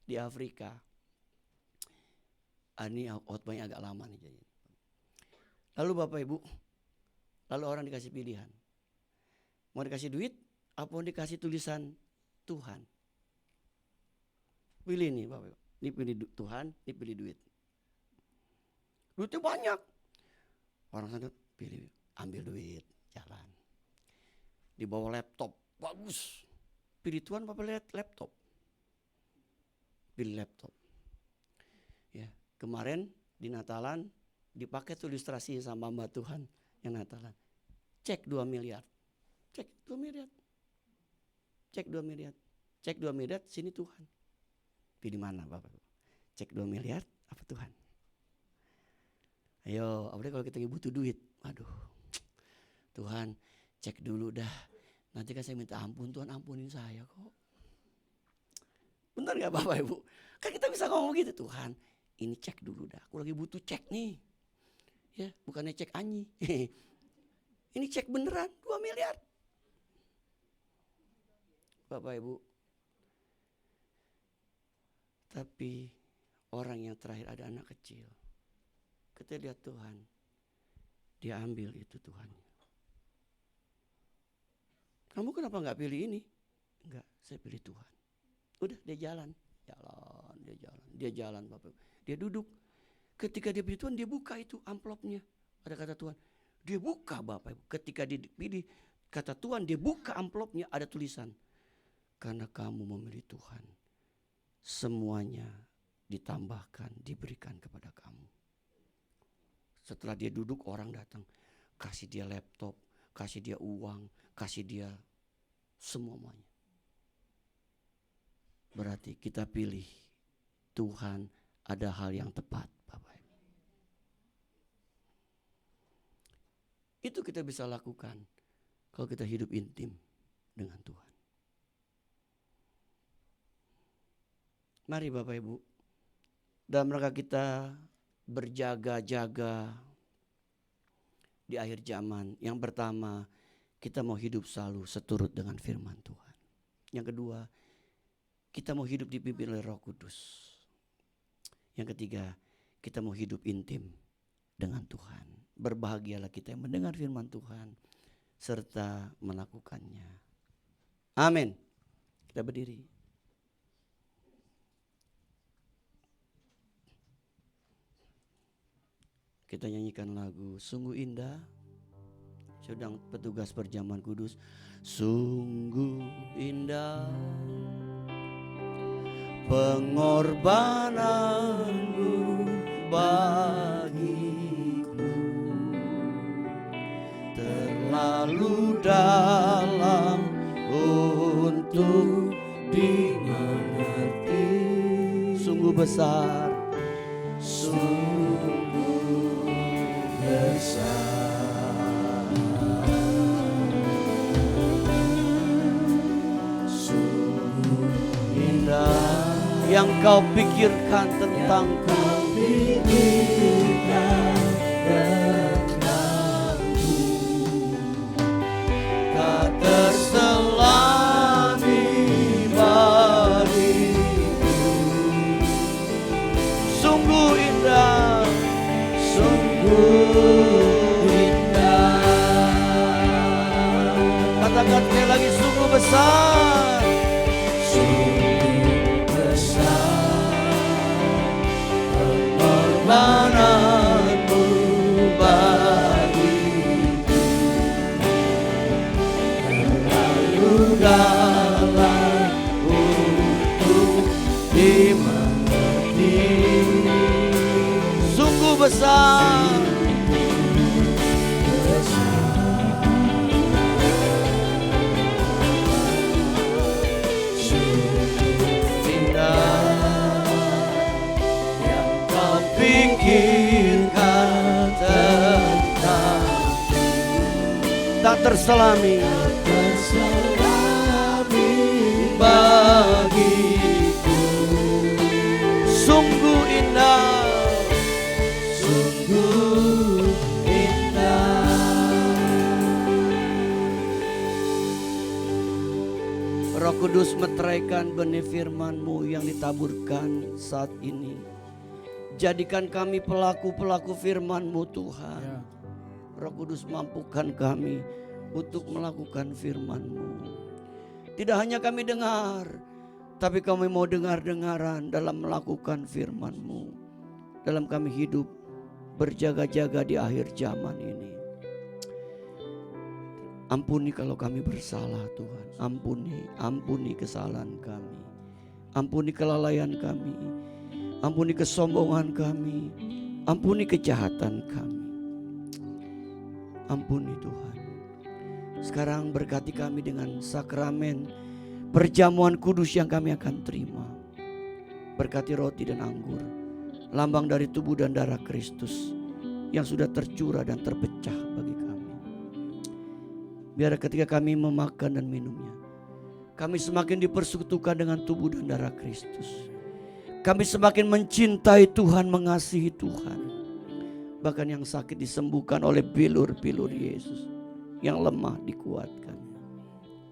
di Afrika. Ini outbound agak lama nih jadi. Lalu Bapak Ibu, lalu orang dikasih pilihan. Mau dikasih duit, apa mau dikasih tulisan Tuhan? Pilih nih Bapak Ibu. Ini pilih Tuhan, ini pilih duit. Duitnya banyak. Orang sana pilih, ambil duit, jalan. Dibawa laptop, bagus. Pilih Tuhan apa pilih laptop? Pilih laptop. Ya, kemarin di Natalan dipakai tuh ilustrasi sama Mbak Tuhan yang Natalan. Cek 2 miliar. Cek 2 miliar. Cek 2 miliar. Cek 2 miliar, sini Tuhan. Pilih mana Bapak? Cek 2 miliar apa Tuhan? Ayo, apalagi kalau kita butuh duit. Aduh, Tuhan cek dulu dah. Nanti kan saya minta ampun, Tuhan ampunin saya kok. Benar gak Bapak Ibu? Kan kita bisa ngomong gitu, Tuhan ini cek dulu dah. Aku lagi butuh cek nih. Ya, bukannya cek Anyi. Ini cek beneran 2 miliar. Bapak Ibu. Tapi orang yang terakhir ada anak kecil. Kita lihat Tuhan. Dia ambil itu Tuhannya. Kamu kenapa gak pilih ini? Enggak, saya pilih Tuhan. Udah dia jalan. Dia jalan Bapak Ibu. Dia duduk. Ketika dia pilih Tuhan, dia buka itu amplopnya. Ada kata Tuhan. Dia buka Bapak Ibu. Ketika dia pilih kata Tuhan, dia buka amplopnya, ada tulisan. Karena kamu memilih Tuhan, semuanya ditambahkan, diberikan kepada kamu. Setelah dia duduk, orang datang, kasih dia laptop, kasih dia uang, kasih dia semuanya. Berarti kita pilih Tuhan, ada hal yang tepat, Bapak. Itu kita bisa lakukan kalau kita hidup intim dengan Tuhan. Mari Bapak Ibu, dalam rangka kita berjaga-jaga di akhir zaman. Yang pertama, kita mau hidup selalu seturut dengan firman Tuhan. Yang kedua, kita mau hidup dipimpin oleh Roh Kudus. Yang ketiga, kita mau hidup intim dengan Tuhan. Berbahagialah kita yang mendengar firman Tuhan serta melakukannya. Amin. Kita berdiri. Kita nyanyikan lagu Sungguh Indah. Sedang petugas perjamuan kudus. Sungguh indah pengorbananmu bagiku, terlalu dalam untuk dimengerti. Sungguh besar, sungguh besar. Yang kau pikirkan tentangku, tak terselami bagiku. Sungguh indah, sungguh indah. Katakan sekali lagi, sungguh besar. Pengorbananmu bagiku, terlalu dalam untuk dimengerti. Sungguh besar, pikirkan tentang tak terselami bagiku. Sungguh indah, sungguh indah. Roh Kudus meteraikan benih firman-Mu yang ditaburkan saat ini. Jadikan kami pelaku-pelaku firman-Mu Tuhan. Ya. Roh Kudus mampukan kami untuk melakukan firman-Mu. Tidak hanya kami dengar, tapi kami mau dengar-dengaran dalam melakukan firman-Mu. Dalam kami hidup berjaga-jaga di akhir zaman ini. Ampuni kalau kami bersalah Tuhan. Ampuni kesalahan kami. Ampuni kelalaian kami. Ampuni kesombongan kami. Ampuni kejahatan kami. Ampuni Tuhan. Sekarang berkati kami dengan sakramen perjamuan kudus yang kami akan terima. Berkati roti dan anggur, lambang dari tubuh dan darah Kristus yang sudah tercurah dan terpecah bagi kami. Biar ketika kami memakan dan minumnya, kami semakin dipersekutukan dengan tubuh dan darah Kristus. Kami semakin mencintai Tuhan, mengasihi Tuhan. Bahkan yang sakit disembuhkan oleh bilur-bilur Yesus. Yang lemah dikuatkan.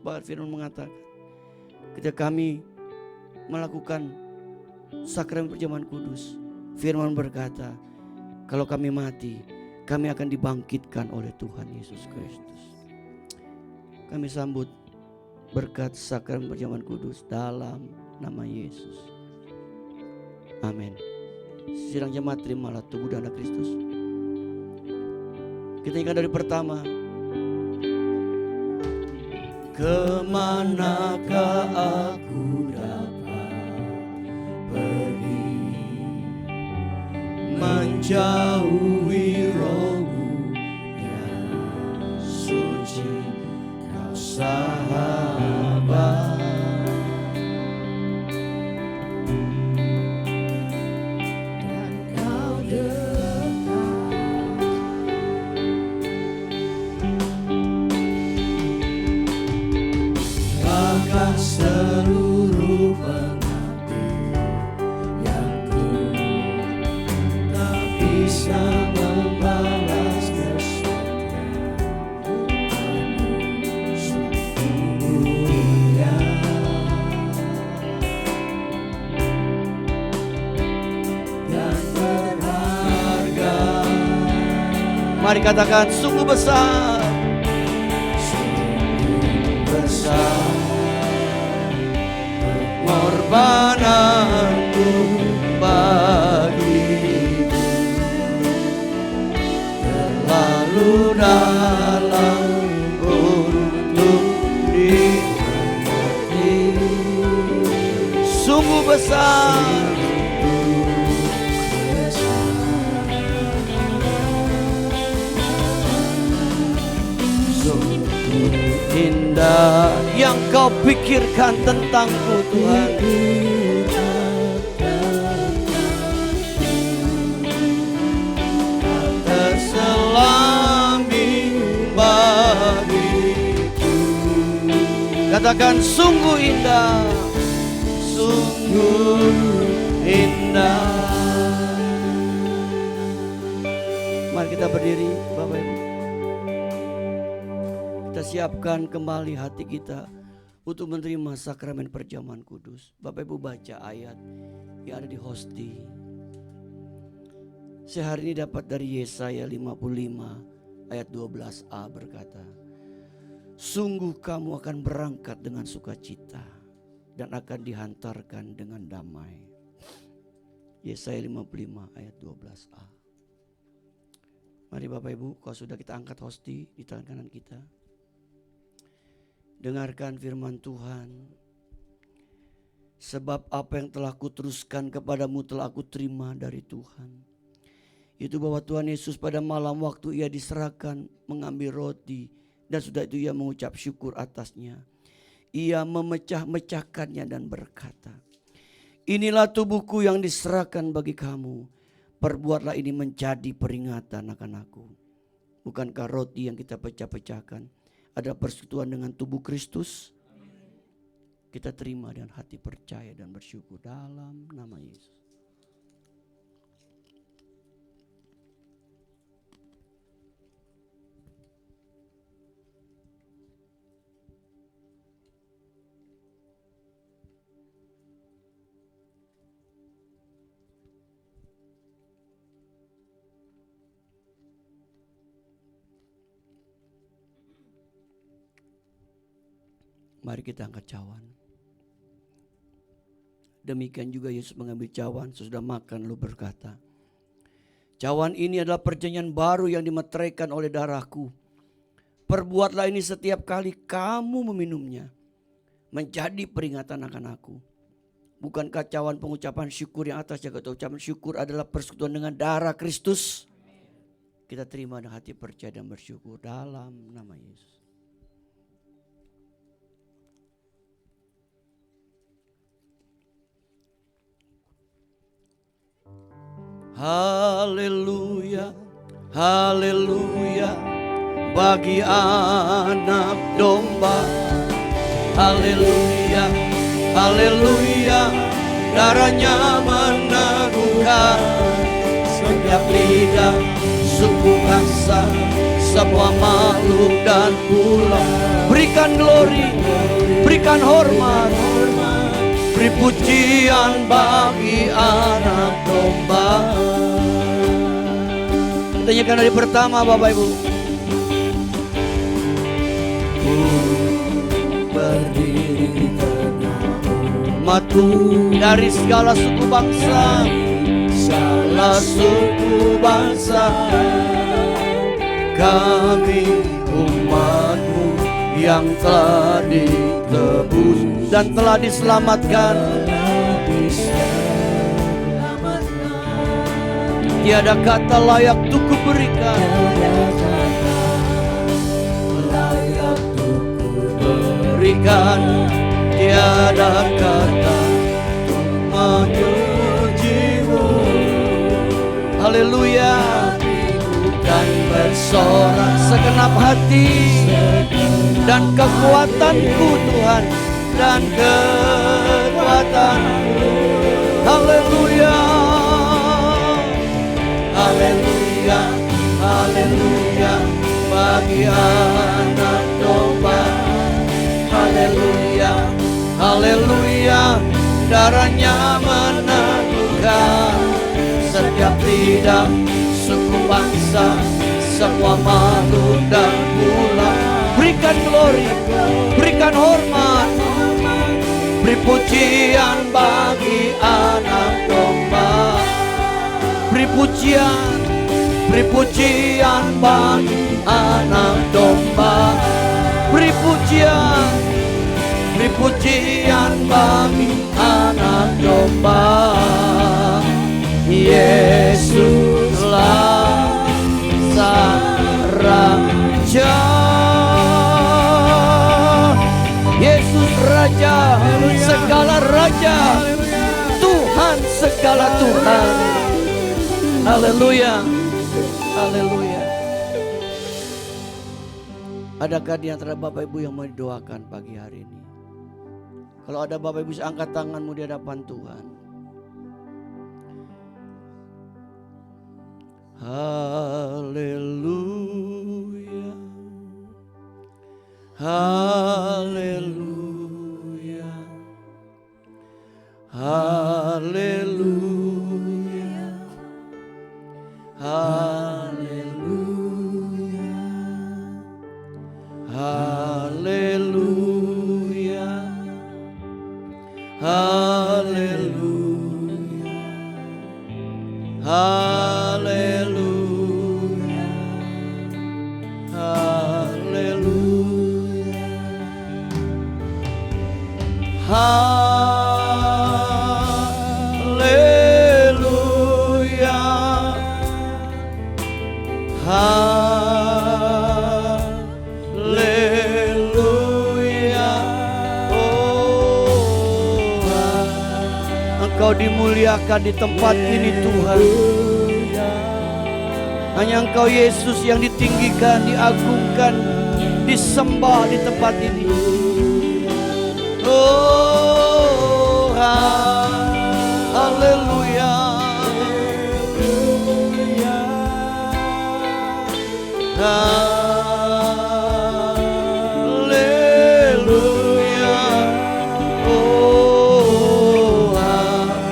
Bahkan firman mengatakan, ketika kami melakukan sakramen perjamuan kudus, firman berkata, kalau kami mati, kami akan dibangkitkan oleh Tuhan Yesus Kristus. Kami sambut berkat sakramen perjamuan kudus dalam nama Yesus. Amin. Sidang jemaat, terimalah tubuh dan darah Kristus. Kita ingat dari pertama. Kemanakah aku dapat pergi? jauhi rohmu yang suci, kau sahabat. Dan kau dekat, bahkan seluruh pengabdi yang ku tak bisa membalas kesetiaanmu sungguhnya. Dan berharga. Mari katakan sungguh besar, sungguh besar pengorbananmu bagiku, terlalu dalam untuk dimengerti. Sungguh besar, sungguh indah yang kau pikirkan tentangku Tuhan. Terselami bagiku. Katakan sungguh indah, sungguh indah. Mari kita berdiri Bapak Ibu. Kita siapkan kembali hati kita untuk menerima sakramen perjamuan kudus. Bapak Ibu baca ayat yang ada di hosti. Saya hari ini dapat dari Yesaya 55 ayat 12a berkata, sungguh kamu akan berangkat dengan sukacita dan akan dihantarkan dengan damai. Yesaya 55 ayat 12a. Mari Bapak Ibu, kalau sudah kita angkat hosti di tangan kanan kita. Dengarkan firman Tuhan. Sebab apa yang telah kuteruskan kepadamu telah aku terima dari Tuhan. Itu bahwa Tuhan Yesus pada malam waktu ia diserahkan mengambil roti. Dan sudah itu ia mengucap syukur atasnya. Ia memecah-mecahkannya dan berkata, inilah tubuhku yang diserahkan bagi kamu. Perbuatlah ini menjadi peringatan akan aku. Bukankah roti yang kita pecah-pecahkan ada persekutuan dengan tubuh Kristus? Kita terima dengan hati percaya dan bersyukur dalam nama Yesus. Mari kita angkat cawan. Demikian juga Yesus mengambil cawan sesudah makan lalu berkata, cawan ini adalah perjanjian baru yang dimeteraikan oleh darahku. Perbuatlah ini setiap kali kamu meminumnya, menjadi peringatan akan aku. Bukankah cawan pengucapan syukur yang atas jaga ucapan syukur adalah persekutuan dengan darah Kristus? Kita terima dengan hati percaya dan bersyukur dalam nama Yesus. Haleluya, haleluya, bagi anak domba. Haleluya, haleluya, darahnya meneguhkan setiap lidah, suku bangsa, semua makhluk dan pulau. Berikan glory, berikan hormat, beri pujian bagi anak domba. Kita nyanyikan dari pertama Bapak Ibu. Berdiri umatku dari segala suku bangsa, segala suku bangsa. Kami umatmu yang telah ditebus dan telah diselamatkan. Tiada kata layak untuk kuberikan. Berikan, tiada kata untuk memujimu. Haleluya. Dan bersorak segenap hati, dan kekuatanku Tuhan, dan kekuatanku. Haleluya. Haleluya. Haleluya. Bagi anak domba. Haleluya, haleluya, darahnya meneguhkan setiap lidah, suku bangsa, semua makhluk dan bulan. Berikan glory, berikan hormat, beri pujian bagi anak domba. Beri pujian bagi anak domba. Beri pujian bagi anak domba. Yesuslah sang raja. Yesus raja, segala raja, Tuhan segala Tuhan. Haleluya, haleluya. Adakah di antara Bapak Ibu yang mau didoakan pagi hari ini? Kalau ada Bapak Ibu, angkat tanganmu di hadapan Tuhan. Haleluya, haleluya, haleluya, haleluya, haleluya, haleluya, haleluya, haleluya, haleluya, haleluya. Oh, Engkau dimuliakan di tempat ini Tuhan. Hanya Engkau Yesus yang ditinggikan, diagungkan, disembah di tempat ini. Oh, haleluya, haleluya. Oh, haleluya.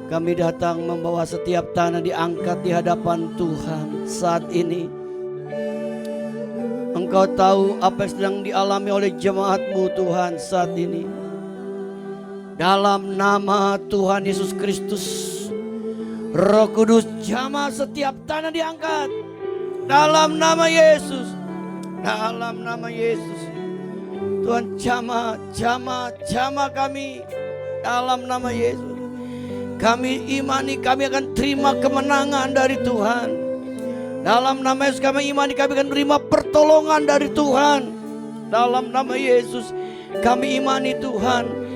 Kami datang membawa setiap tanah diangkat di hadapan Tuhan saat ini. Engkau tahu apa yang sedang dialami oleh jemaat-Mu Tuhan saat ini. Dalam nama Tuhan Yesus Kristus, Roh Kudus, jamah setiap tanah diangkat. Dalam nama Yesus, dalam nama Yesus. Tuhan jamah kami dalam nama Yesus. Kami imani kami akan terima kemenangan dari Tuhan. Dalam nama Yesus kami imani kami akan terima pertolongan dari Tuhan. Dalam nama Yesus kami imani Tuhan,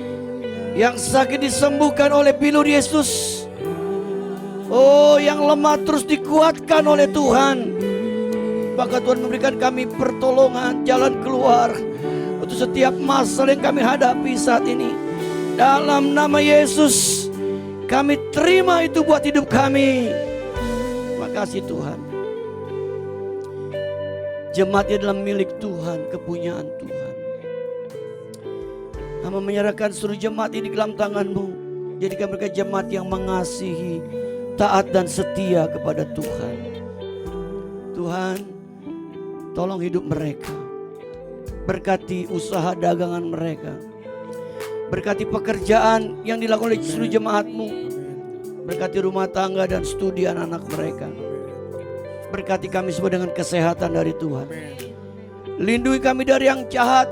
yang sakit disembuhkan oleh pilur Yesus. Oh, yang lemah terus dikuatkan oleh Tuhan. Maka Tuhan memberikan kami pertolongan, jalan keluar untuk setiap masalah yang kami hadapi saat ini. Dalam nama Yesus kami terima itu buat hidup kami. Terima kasih Tuhan. Jemaat adalah milik Tuhan, kepunyaan Tuhan. Hamba menyerahkan seluruh jemaat ini ke dalam tangan-Mu. Jadikan mereka jemaat yang mengasihi, taat dan setia kepada Tuhan. Tuhan, tolong hidup mereka. Berkati usaha dagangan mereka. Berkati pekerjaan yang dilakukan oleh seluruh jemaat-Mu. Berkati rumah tangga dan studi anak-anak mereka. Berkati kami semua dengan kesehatan dari Tuhan. Lindungi kami dari yang jahat.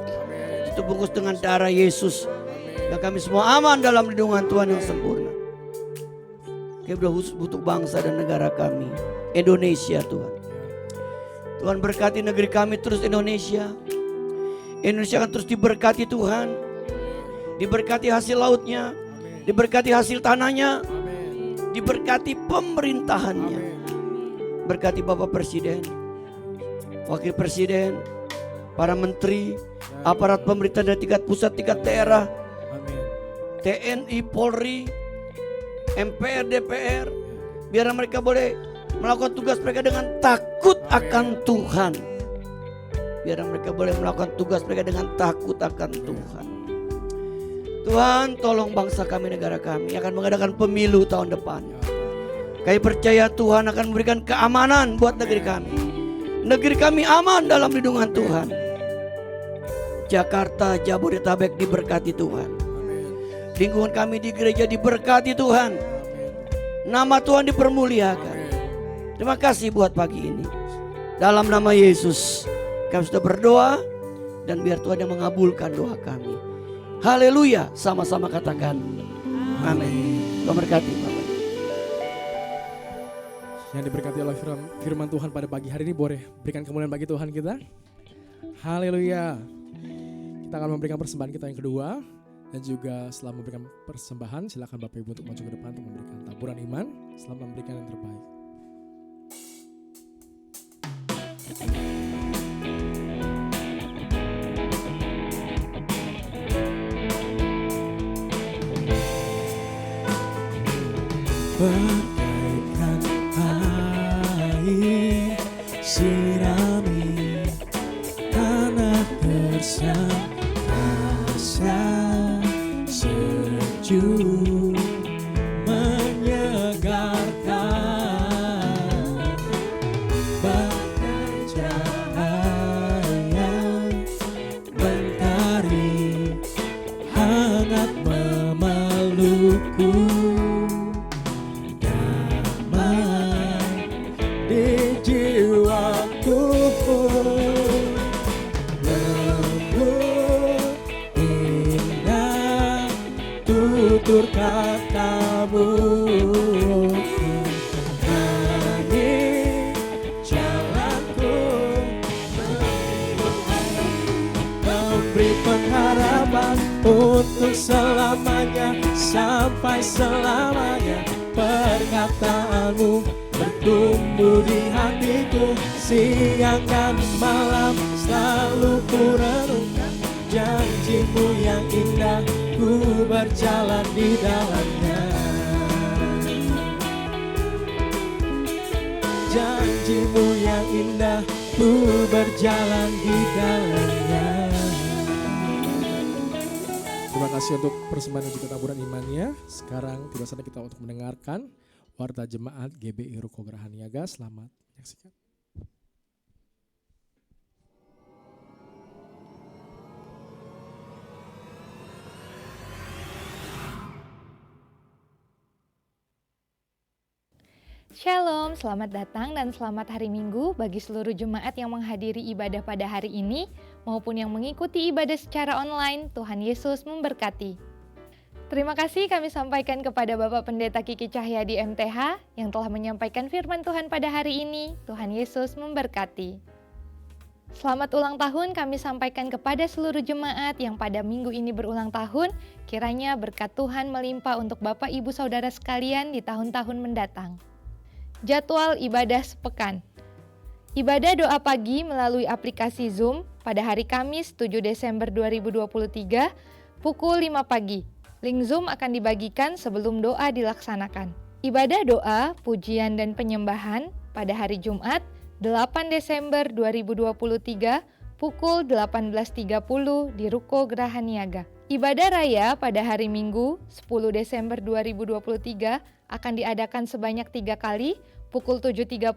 Itu bungkus dengan darah Yesus. Dan kami semua aman dalam lindungan Tuhan yang sempurna. Kami khusus butuh bangsa dan negara kami, Indonesia Tuhan. Tuhan berkati negeri kami terus Indonesia. Indonesia akan terus diberkati Tuhan. Diberkati hasil lautnya. Diberkati hasil tanahnya. Diberkati pemerintahannya. Berkati Bapak Presiden, Wakil Presiden, para menteri, aparat pemerintah dari tingkat pusat, tingkat daerah, TNI, Polri, MPR, DPR. Biar mereka boleh melakukan tugas mereka dengan takut akan Tuhan. Biar mereka boleh melakukan tugas mereka dengan takut akan Tuhan. Tuhan, tolong bangsa kami, negara kami akan mengadakan pemilu tahun depan. Kami percaya Tuhan akan memberikan keamanan buat negeri kami. Negeri kami aman dalam lindungan Tuhan. Jakarta, Jabodetabek diberkati Tuhan. Lingkungan kami di gereja diberkati Tuhan. Nama Tuhan dipermuliakan. Terima kasih buat pagi ini. Dalam nama Yesus kami sudah berdoa. Dan biar Tuhan yang mengabulkan doa kami. Haleluya. Sama-sama katakan amin. Tuhan berkati Bapak. Yang diberkati oleh firman Tuhan pada pagi hari ini, boleh berikan kemuliaan bagi Tuhan kita. Haleluya. Kita akan memberikan persembahan kita yang kedua. Dan juga setelah memberikan persembahan, silakan Bapak Ibu untuk maju ke depan untuk memberikan taburan iman. Selamat memberikan yang terbaik. Bagaikan air sirami tanah bersama rasa sejuk menyegarkan, bagai cahaya mentari hangat memelukku. Tutur katamu menemani jalanku, memberi pengharapan untuk selamanya, sampai selamanya. Perkataanmu bertumbuh di hatiku, siang dan malam selalu ku renungkan. Janjimu yang indah, ku berjalan di dalamnya. Janjimu yang indah, ku berjalan di dalamnya. Terima kasih untuk persembahan dan juga taburan imannya. Sekarang tiba saatnya kita untuk mendengarkan Warta Jemaat GBI Ruko Geraha Niaga. Selamat menyaksikan. Shalom, selamat datang dan selamat hari Minggu bagi seluruh jemaat yang menghadiri ibadah pada hari ini maupun yang mengikuti ibadah secara online. Tuhan Yesus memberkati. Terima kasih kami sampaikan kepada Bapak Pendeta Kiki Cahyadi MTH yang telah menyampaikan firman Tuhan pada hari ini. Tuhan Yesus memberkati. Selamat ulang tahun kami sampaikan kepada seluruh jemaat yang pada minggu ini berulang tahun. Kiranya berkat Tuhan melimpah untuk Bapak Ibu Saudara sekalian di tahun-tahun mendatang. Jadwal ibadah sepekan. Ibadah doa pagi melalui aplikasi Zoom pada hari Kamis 7 Desember 2023 pukul 5 pagi. Link Zoom akan dibagikan sebelum doa dilaksanakan. Ibadah doa, pujian dan penyembahan pada hari Jumat 8 Desember 2023 pukul 18.30 di Ruko Geraha Niaga. Ibadah raya pada hari Minggu 10 Desember 2023 akan diadakan sebanyak 3 kali, pukul 7.30,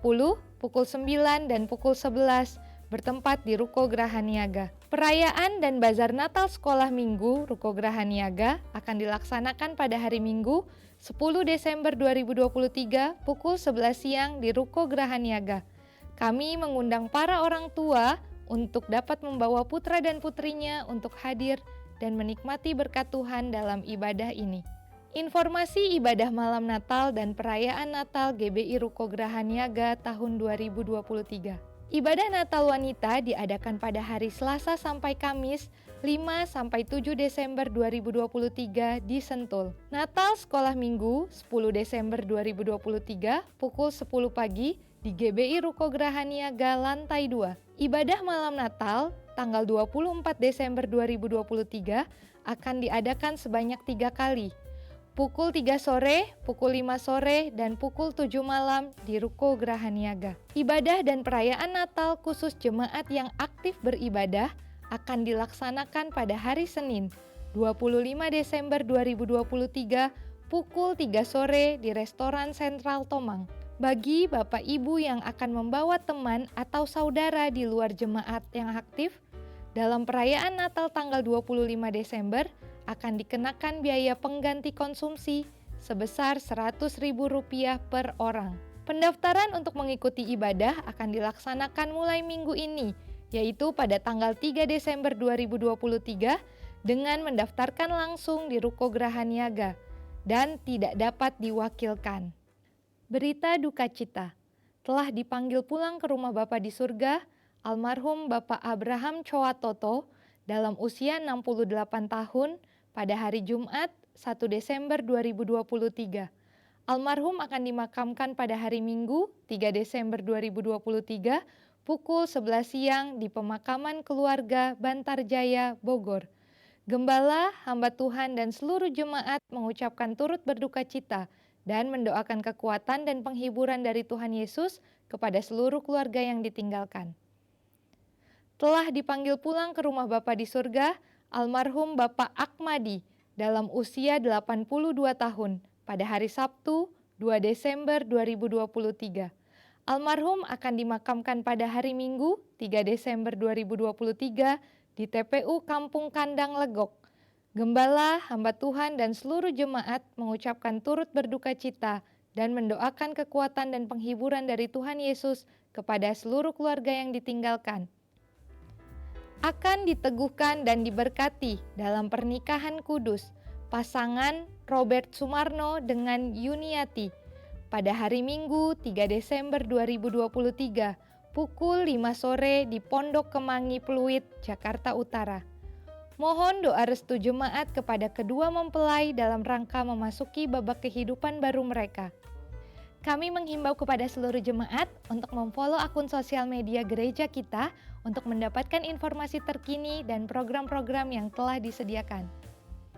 pukul 9, dan pukul 11, bertempat di Ruko Geraha Niaga. Perayaan dan Bazar Natal Sekolah Minggu Ruko Graha Niaga akan dilaksanakan pada hari Minggu 10 Desember 2023 pukul 11 siang di Ruko Graha Niaga. Kami mengundang para orang tua untuk dapat membawa putra dan putrinya untuk hadir dan menikmati berkat Tuhan dalam ibadah ini. Informasi ibadah malam Natal dan perayaan Natal GBI Ruko Graha Niaga tahun 2023. Ibadah Natal Wanita diadakan pada hari Selasa sampai Kamis 5-7 Desember 2023 di Sentul. Natal Sekolah Minggu 10 Desember 2023 pukul 10 pagi di GBI Ruko Graha Niaga lantai 2. Ibadah malam Natal tanggal 24 Desember 2023 akan diadakan sebanyak 3 kali. Pukul 3 sore, pukul 5 sore, dan pukul 7 malam di Ruko Graha Niaga. Ibadah dan perayaan Natal khusus jemaat yang aktif beribadah akan dilaksanakan pada hari Senin, 25 Desember 2023, pukul 3 sore di Restoran Sentral Tomang. Bagi Bapak Ibu yang akan membawa teman atau saudara di luar jemaat yang aktif, dalam perayaan Natal tanggal 25 Desember, akan dikenakan biaya pengganti konsumsi sebesar Rp100.000 per orang. Pendaftaran untuk mengikuti ibadah akan dilaksanakan mulai minggu ini, yaitu pada tanggal 3 Desember 2023 dengan mendaftarkan langsung di Ruko Graha Niaga dan tidak dapat diwakilkan. Berita duka cita, telah dipanggil pulang ke rumah Bapa di surga, almarhum Bapak Abraham Choa Toto dalam usia 68 tahun pada hari Jumat 1 Desember 2023. Almarhum akan dimakamkan pada hari Minggu 3 Desember 2023 pukul 11 siang di pemakaman keluarga Bantarjaya, Bogor. Gembala, hamba Tuhan dan seluruh jemaat mengucapkan turut berduka cita dan mendoakan kekuatan dan penghiburan dari Tuhan Yesus kepada seluruh keluarga yang ditinggalkan. Telah dipanggil pulang ke rumah Bapa di surga, almarhum Bapak Akmadi dalam usia 82 tahun pada hari Sabtu 2 Desember 2023. Almarhum akan dimakamkan pada hari Minggu 3 Desember 2023 di TPU Kampung Kandang Legok. Gembala, hamba Tuhan dan seluruh jemaat mengucapkan turut berduka cita dan mendoakan kekuatan dan penghiburan dari Tuhan Yesus kepada seluruh keluarga yang ditinggalkan. Akan diteguhkan dan diberkati dalam pernikahan kudus pasangan Robert Sumarno dengan Yuniati pada hari Minggu 3 Desember 2023 pukul 5 sore di Pondok Kemangi Pluit, Jakarta Utara. Mohon doa restu jemaat kepada kedua mempelai dalam rangka memasuki babak kehidupan baru mereka. Kami menghimbau kepada seluruh jemaat untuk memfollow akun sosial media gereja kita untuk mendapatkan informasi terkini dan program-program yang telah disediakan.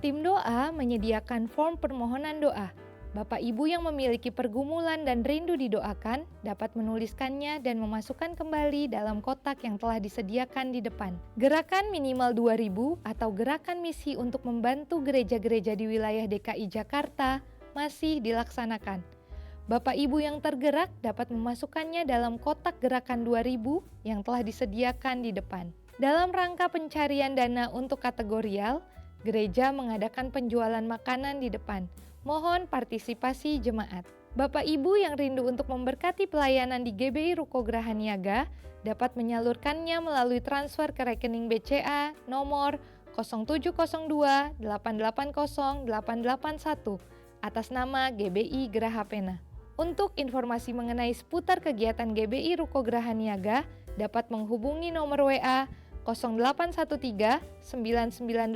Tim doa menyediakan form permohonan doa. Bapak Ibu yang memiliki pergumulan dan rindu didoakan dapat menuliskannya dan memasukkan kembali dalam kotak yang telah disediakan di depan. Gerakan minimal 2.000 atau gerakan misi untuk membantu gereja-gereja di wilayah DKI Jakarta masih dilaksanakan. Bapak Ibu yang tergerak dapat memasukkannya dalam kotak gerakan 2.000 yang telah disediakan di depan. Dalam rangka pencarian dana untuk kategorial, gereja mengadakan penjualan makanan di depan. Mohon partisipasi jemaat. Bapak Ibu yang rindu untuk memberkati pelayanan di GBI Ruko Graha Niaga dapat menyalurkannya melalui transfer ke rekening BCA nomor 0702 880 881 atas nama GBI Graha Pena. Untuk informasi mengenai seputar kegiatan GBI Ruko Graha Niaga dapat menghubungi nomor WA 0813 9987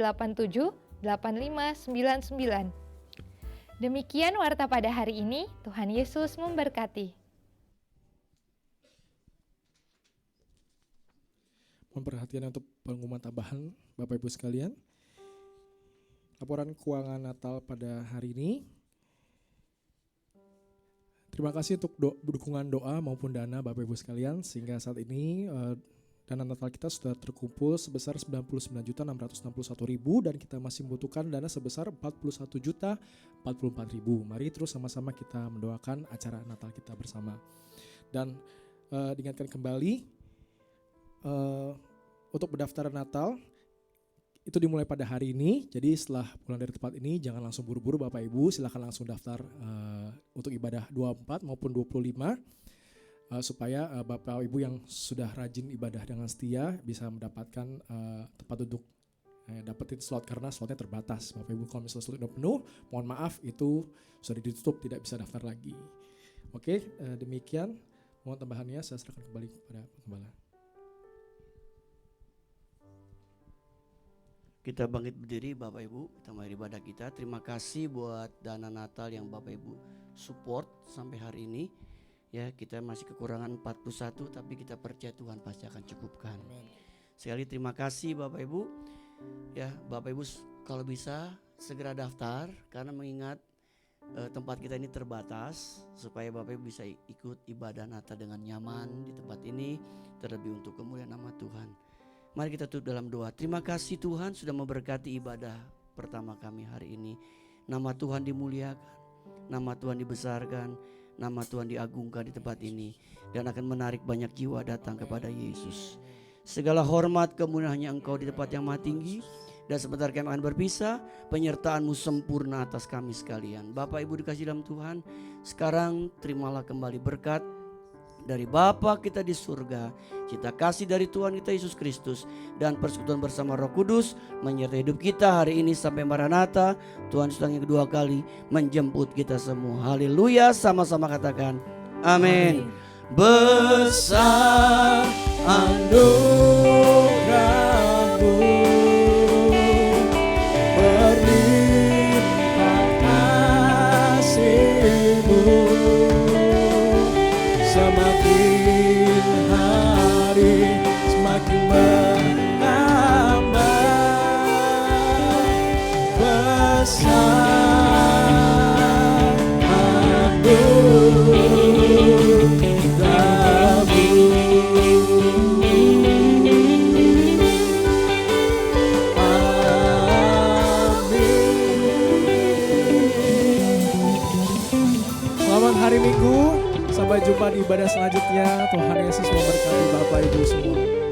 8599. Demikian warta pada hari ini. Tuhan Yesus memberkati. Mohon perhatian untuk pengumuman tambahan Bapak Ibu sekalian. Laporan keuangan Natal pada hari ini. Terima kasih untuk dukungan doa maupun dana Bapak Ibu sekalian, sehingga saat ini dana Natal kita sudah terkumpul sebesar 99.661.000 dan kita masih membutuhkan dana sebesar 41.044.000. Mari terus sama-sama kita mendoakan acara Natal kita bersama. Dan diingatkan kembali untuk pendaftaran Natal itu dimulai pada hari ini. Jadi setelah pulang dari tempat ini jangan langsung buru-buru Bapak Ibu, silakan langsung daftar untuk ibadah 24 maupun 25 supaya Bapak Ibu yang sudah rajin ibadah dengan setia bisa mendapatkan tempat duduk, dapetin slot karena slotnya terbatas. Bapak Ibu kalau misalnya slot udah penuh, mohon maaf itu sudah ditutup, tidak bisa daftar lagi. Oke, demikian. Mohon tambahannya saya serahkan kembali kepada Gembala. Kita bangkit berdiri Bapak Ibu, kita mulai ibadah kita. Terima kasih buat dana Natal yang Bapak Ibu support sampai hari ini. Ya, kita masih kekurangan 41 tapi kita percaya Tuhan pasti akan cukupkan. Sekali terima kasih Bapak Ibu. Ya, Bapak Ibu kalau bisa segera daftar karena mengingat tempat kita ini terbatas supaya Bapak Ibu bisa ikut ibadah Natal dengan nyaman di tempat ini, terlebih untuk kemuliaan nama Tuhan. Mari kita tutup dalam doa. Terima kasih Tuhan sudah memberkati ibadah pertama kami hari ini. Nama Tuhan dimuliakan, nama Tuhan dibesarkan, nama Tuhan diagungkan di tempat ini. Dan akan menarik banyak jiwa datang kepada Yesus. Segala hormat kemuliaan hanya Engkau di tempat yang maha tinggi. Dan sebentar kami akan berpisah, penyertaan-Mu sempurna atas kami sekalian. Bapak Ibu dikasih dalam Tuhan, sekarang terimalah kembali berkat dari Bapa kita di surga, cita kasih dari Tuhan kita Yesus Kristus, dan persekutuan bersama Roh Kudus menyertai hidup kita hari ini sampai Maranatha. Tuhan sedang yang kedua kali menjemput kita semua. Haleluya, sama-sama katakan amin. Besar anugerah-Mu, berlimpah kasih-Mu, semakin hari semakin menambah besar anugerah-Mu. Selamat hari Minggu. Sampai jumpa di ibadah selanjutnya. Tuhan Yesus memberkati Bapak Ibu semua.